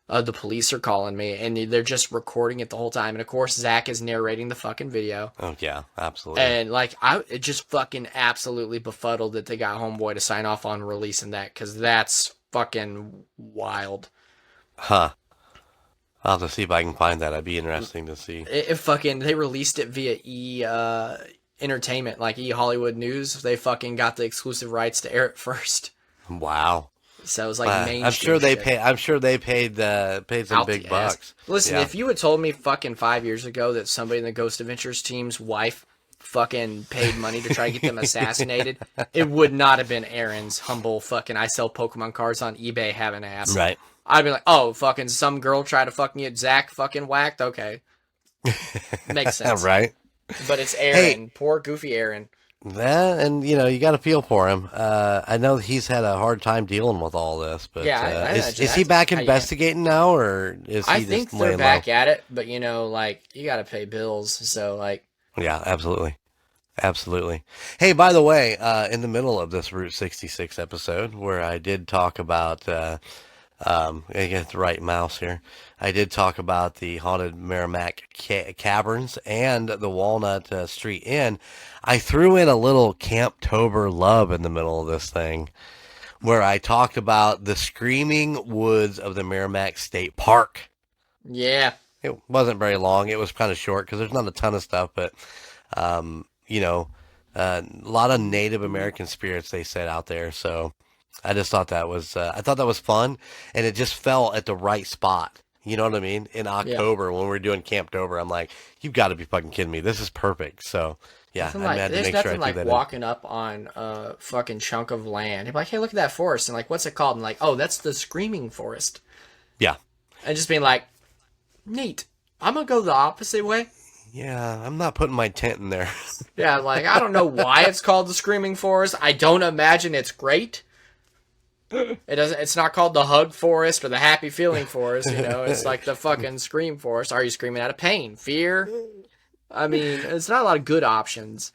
The police are calling me, and they're just recording it the whole time. And of course, Zach is narrating the fucking video. Oh yeah, absolutely. And like, it just fucking absolutely befuddled that they got Homeboy to sign off on releasing that, because that's fucking wild. Huh. I'll have to see if I can find that. That'd be interesting to see. They released it via Entertainment, like Hollywood News. They fucking got the exclusive rights to air it first. Wow. So it was like mainstream. I'm sure they paid some big bucks. Listen, if you had told me fucking 5 years ago that somebody in the Ghost Adventures team's wife fucking paid money to try to get them assassinated, it would not have been Aaron's humble fucking I sell Pokemon cards on eBay having ass. Right. I'd be like, oh, fucking some girl tried to fucking get Zach fucking whacked. Okay. Makes sense. Right. But it's Aaron. Poor goofy Aaron. Yeah, and you got to feel for him. I know he's had a hard time dealing with all this, but Yeah, I is he back investigating now, or is he I just think they're laying back low? at it, but like you got to pay bills, so like Yeah, absolutely. Absolutely. Hey, by the way, in the middle of this Route 66 episode, where I did talk about, I get the right mouse here, I did talk about the haunted Merrimack Caverns and the Walnut Street Inn. I threw in a little Camptober love in the middle of this thing, where I talked about the screaming woods of the Merrimack State Park. yeah. It wasn't very long. It was kind of short because there's not a ton of stuff, but a lot of Native American spirits they said out there. So I just thought I thought that was fun, and it just fell at the right spot. You know what I mean? In October when we were doing Camptober, I'm like, you've got to be fucking kidding me. This is perfect. So yeah, I had to There's make sure nothing I like threw that walking up on a fucking chunk of land. You're like, hey, look at that forest, and like, what's it called? And like, oh, that's the Screaming Forest. in. Yeah. And just being like, neat. I'm gonna go the opposite way. Yeah, I'm not putting my tent in there. Yeah, like I don't know why it's called the Screaming Forest. I don't imagine it's great. It's not called the Hug Forest or the Happy Feeling Forest. It's like the fucking Scream Forest. Are you screaming out of pain, fear? I mean, it's not a lot of good options.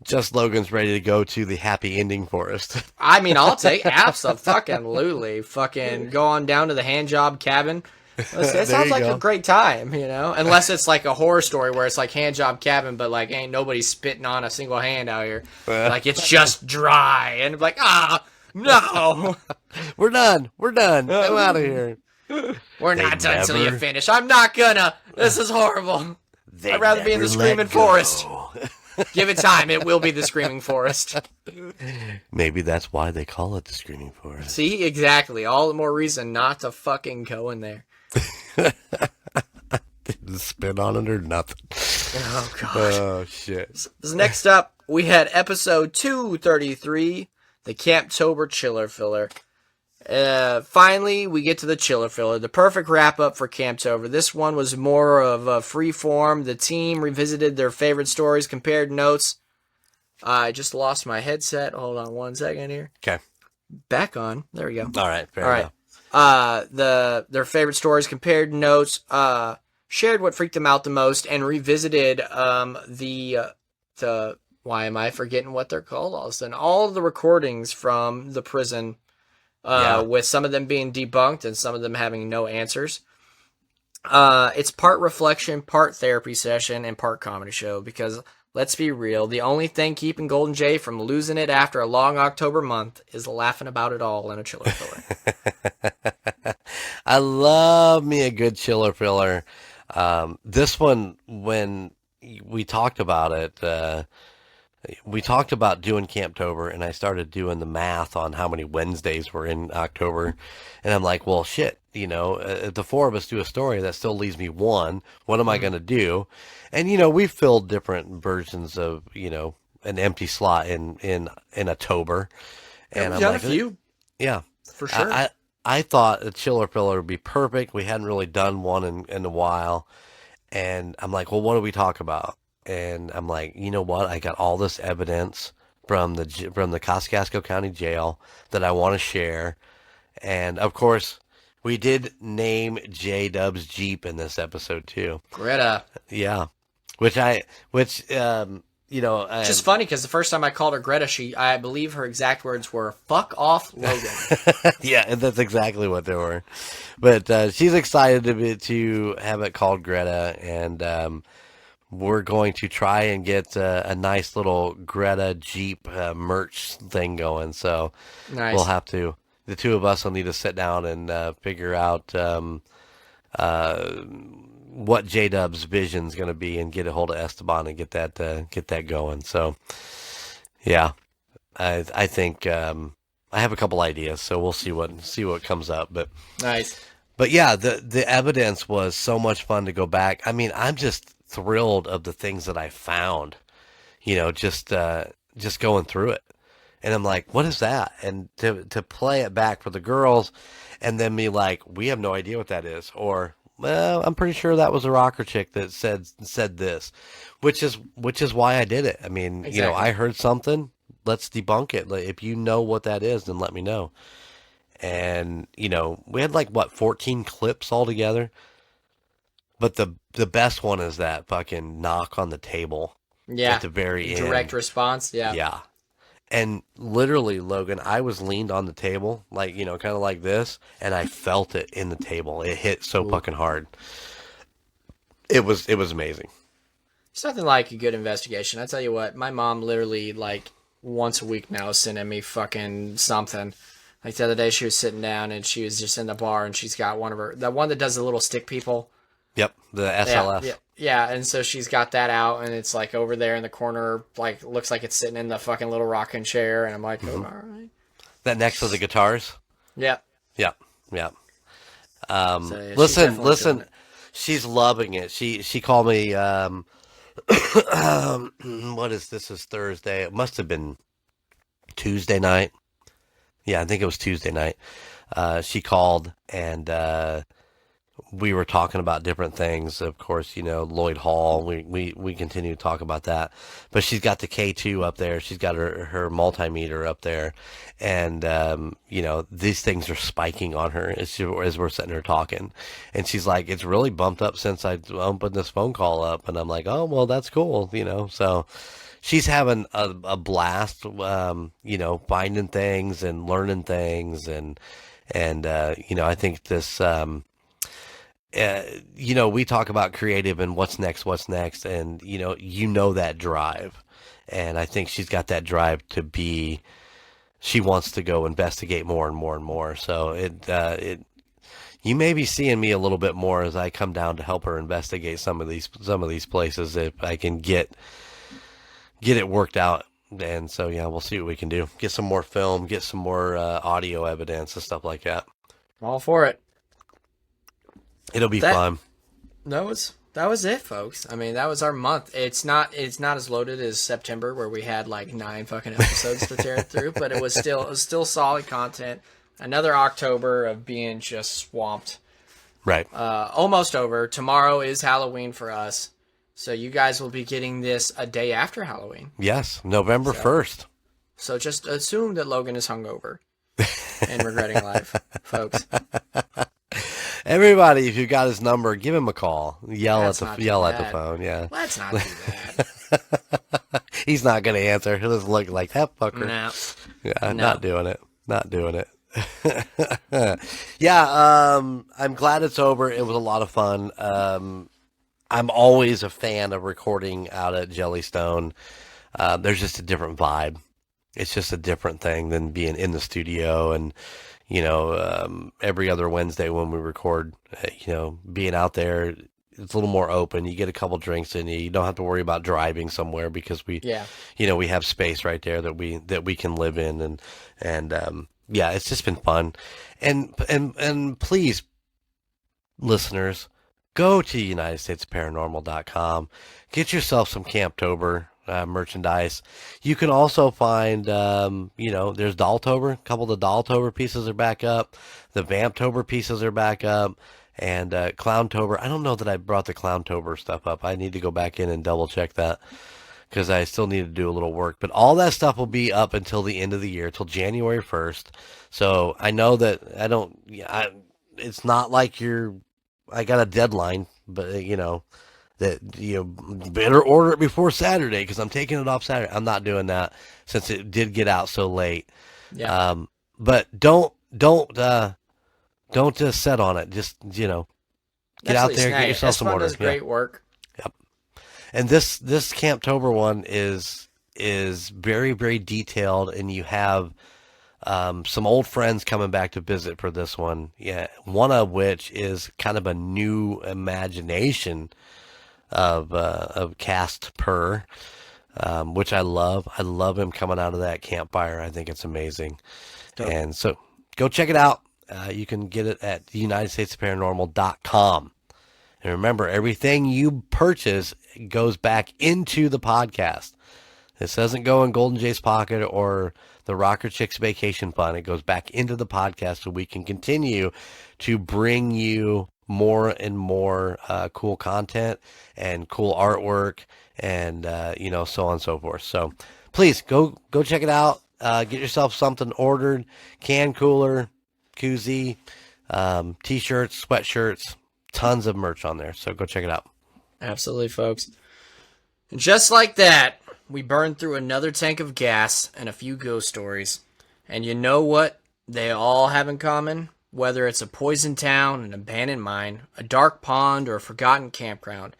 Just Logan's ready to go to the happy ending forest. I mean, I'll take absolutely fucking go on down to the hand job cabin. It sounds like a great time, unless it's like a horror story where it's like hand job cabin, but like ain't nobody spitting on a single hand out here. Like it's just dry and like, no. We're done. I'm out of here. We're not done until you finish. I'm not gonna. This is horrible. They I'd rather be in the Screaming Forest. Give it time. It will be the Screaming Forest. Maybe that's why they call it the Screaming Forest. See, exactly. All the more reason not to fucking go in there. Spit on it or nothing. Oh, gosh. Oh, shit. So next up, we had episode 233, the Camptober Chiller Filler. Finally, we get to the Chiller Filler, the perfect wrap-up for Camptober. This one was more of a free form. The team revisited their favorite stories, compared notes. I just lost my headset. Hold on one second here. Okay. Back on. There we go. All right. Fair enough. Their favorite stories, compared notes, shared what freaked them out the most, and revisited the why am I forgetting what they're called all of a sudden? All of the recordings from the prison, with some of them being debunked and some of them having no answers. It's part reflection, part therapy session, and part comedy show, because let's be real, the only thing keeping Golden Jay from losing it after a long October month is laughing about it all in a chiller filler. I love me a good chiller filler. This one, when we talked about it, we talked about doing Camptober, and I started doing the math on how many Wednesdays were in October. And I'm like, well, shit, if the four of us do a story, that still leaves me one. What am I going to do? And, we filled different versions of, an empty slot in October. And I'm like, a few. Yeah. For sure. I thought a chiller filler would be perfect. We hadn't really done one in a while. And I'm like, well, what do we talk about? And I'm like, you know what? I got all this evidence from the Kosciuszko County Jail that I want to share. And of course, we did name J-Dub's Jeep in this episode too. Greta. Yeah. Which just funny because the first time I called her Greta, I believe her exact words were "fuck off, Logan." Yeah, and that's exactly what they were. But she's excited to have it called Greta, and we're going to try and get a nice little Greta Jeep merch thing going. So nice. We'll have to. The two of us will need to sit down and figure out what J-Dub's vision is going to be, and get a hold of Esteban and get that going. So, yeah, I think I have a couple ideas, so we'll see what comes up. But nice. But yeah, the evidence was so much fun to go back. I mean, I'm just thrilled of the things that I found. Just going through it, and I'm like, what is that? And to play it back for the girls, and then me like, we have no idea what that is, or well, I'm pretty sure that was a rocker chick that said this, which is why I did it. I mean, Exactly. I heard something. Let's debunk it. Like, if you know what that is, then let me know. And we had 14 clips altogether. But the best one is that fucking knock on the table. Yeah. At the very end. Direct response. Yeah. Yeah. And literally, Logan, I was leaned on the table, kind of like this, and I felt it in the table. It hit so fucking hard. It was amazing. It's nothing like a good investigation. I tell you what, my mom literally once a week now is sending me fucking something. Like the other day, she was sitting down and she was just in the bar and she's got the one that does the little stick people. Yep, the SLS. Yeah, and so she's got that out, and it's over there in the corner, looks like it's sitting in the fucking little rocking chair, and I'm like, oh, all right. That next to the guitars? Yeah. Yeah. So, listen, she's loving it. She called me, what is this? Is Thursday. It must have been Tuesday night. Yeah, I think it was Tuesday night. She called, and we were talking about different things. Of course, Lloyd Hall. We continue to talk about that. But she's got the K2 up there. She's got her multimeter up there. And, these things are spiking on her as we're sitting here talking. And she's like, it's really bumped up since I opened this phone call up. And I'm like, oh, well, that's cool, So she's having a blast, finding things and learning things. And I think this... we talk about creative and what's next, and that drive, and I think she's got that drive she wants to go investigate more and more and more. So you may be seeing me a little bit more as I come down to help her investigate some of these places if I can get it worked out. And so we'll see what we can do. Get some more film, get some more audio evidence and stuff like that. All for it. It'll be fun. That was it, folks. I mean, that was our month. It's not as loaded as September, where we had 9 fucking episodes to tear through, but it was still solid content. Another October of being just swamped. Right. Almost over. Tomorrow is Halloween for us, so you guys will be getting this a day after Halloween. Yes, November 1st. So just assume that Logan is hungover and regretting life, folks. Everybody, if you got his number, give him a call. Yell at the phone. Yeah. Let's not do that. He's not going to answer. He'll just look like that fucker. No. Yeah, no. Not doing it. Yeah, I'm glad it's over. It was a lot of fun. I'm always a fan of recording out at Jellystone. There's just a different vibe. It's just a different thing than being in the studio and every other Wednesday when we record, being out there, it's a little more open. You get a couple drinks in you. You don't have to worry about driving somewhere because we have space right there that we can live in. And it's just been fun. And please, listeners, go to UnitedStatesParanormal.com. Get yourself some Camptober merchandise. You can also find, there's Dolltober. A couple of the Dolltober pieces are back up. The Vamptober pieces are back up. And Clowntober. I don't know that I brought the Clowntober stuff up. I need to go back in and double check that because I still need to do a little work. But all that stuff will be up until the end of the year, till January 1st. So I know that it's not like I got a deadline, but that better order it before Saturday because I'm taking it off Saturday. I'm not doing that since it did get out so late. Yeah. But don't just set on it. Just get out there, get yourself some orders. Does great work. Yep. And this Camptober one is very, very detailed, and you have some old friends coming back to visit for this one. Yeah, one of which is kind of a new imagination of Camptober, which I love. I love him coming out of that campfire. I think it's amazing. Dope. And so go check it out. You can get it at UnitedStatesParanormal.com. And remember, everything you purchase goes back into the podcast. This doesn't go in Golden Jay's pocket or the Rocker Chicks Vacation Fund. It goes back into the podcast so we can continue to bring you more and more cool content and cool artwork and, so on and so forth. So please go check it out. Get yourself something ordered, can cooler, koozie, t-shirts, sweatshirts, tons of merch on there. So go check it out. Absolutely, folks. And just like that, we burned through another tank of gas and a few ghost stories. And you know what they all have in common? Whether it's a poisoned town, an abandoned mine, a dark pond, or a forgotten campground,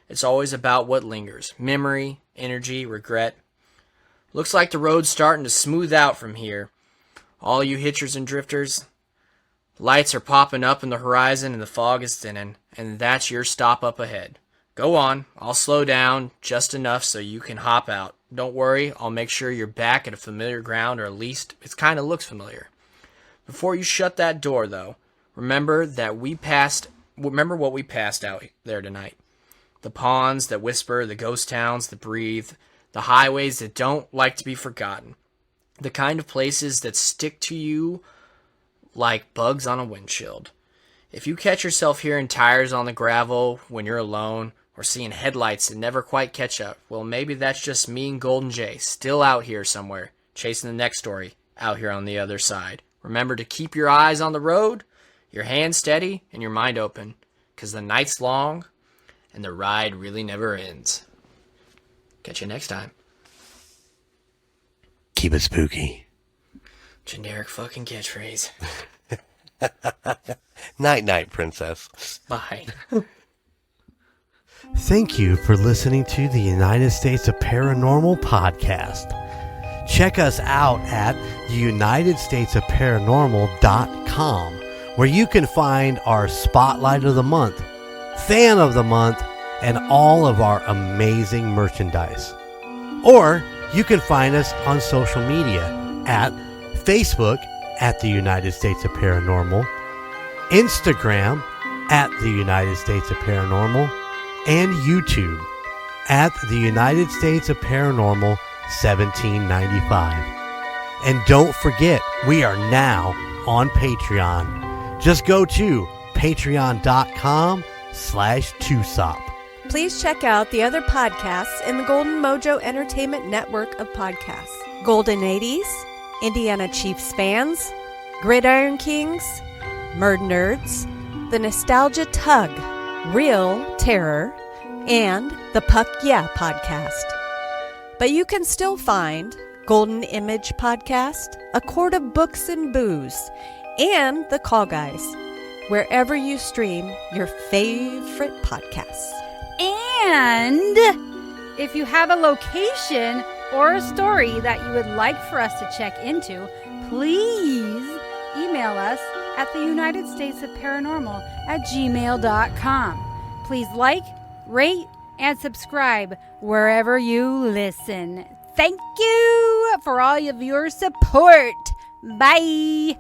it's always about what lingers. Memory, energy, regret. Looks like the road's starting to smooth out from here. All you hitchers and drifters, lights are popping up in the horizon and the fog is thinning, and that's your stop up ahead. Go on, I'll slow down just enough so you can hop out. Don't worry, I'll make sure you're back at a familiar ground, or at least it kind of looks familiar. Before you shut that door, though, remember what we passed out there tonight. The ponds that whisper, the ghost towns that breathe, the highways that don't like to be forgotten. The kind of places that stick to you like bugs on a windshield. If you catch yourself hearing tires on the gravel when you're alone, or seeing headlights that never quite catch up, well, maybe that's just me and Golden Jay, still out here somewhere, chasing the next story, out here on the other side. Remember to keep your eyes on the road, your hands steady, and your mind open, because the night's long, and the ride really never ends. Catch you next time. Keep it spooky. Generic fucking catchphrase. Night, princess. Bye. Thank you for listening to the United States of Paranormal podcast. Check us out at theunitedstatesofparanormal.com, where you can find our Spotlight of the Month, Fan of the Month, and all of our amazing merchandise. Or you can find us on social media at Facebook at the United States of Paranormal, Instagram at the United States of Paranormal, and YouTube at the United States of Paranormal 1795. And don't forget, we are now on Patreon. Just go to patreon.com/2sop. Please check out the other podcasts in the Golden Mojo Entertainment Network of podcasts. Golden 80s, Indiana Chiefs Fans, Gridiron Kings, Murd Nerds, The Nostalgia Tug, Real Terror, and the Puck Yeah podcast. But you can still find Golden Image Podcast, A Quart of Books and Booze, and The Call Guys, wherever you stream your favorite podcasts. And if you have a location or a story that you would like for us to check into, please email us at theunitedstatesofparanormal@gmail.com. Please like, rate, and subscribe wherever you listen. Thank you for all of your support. Bye.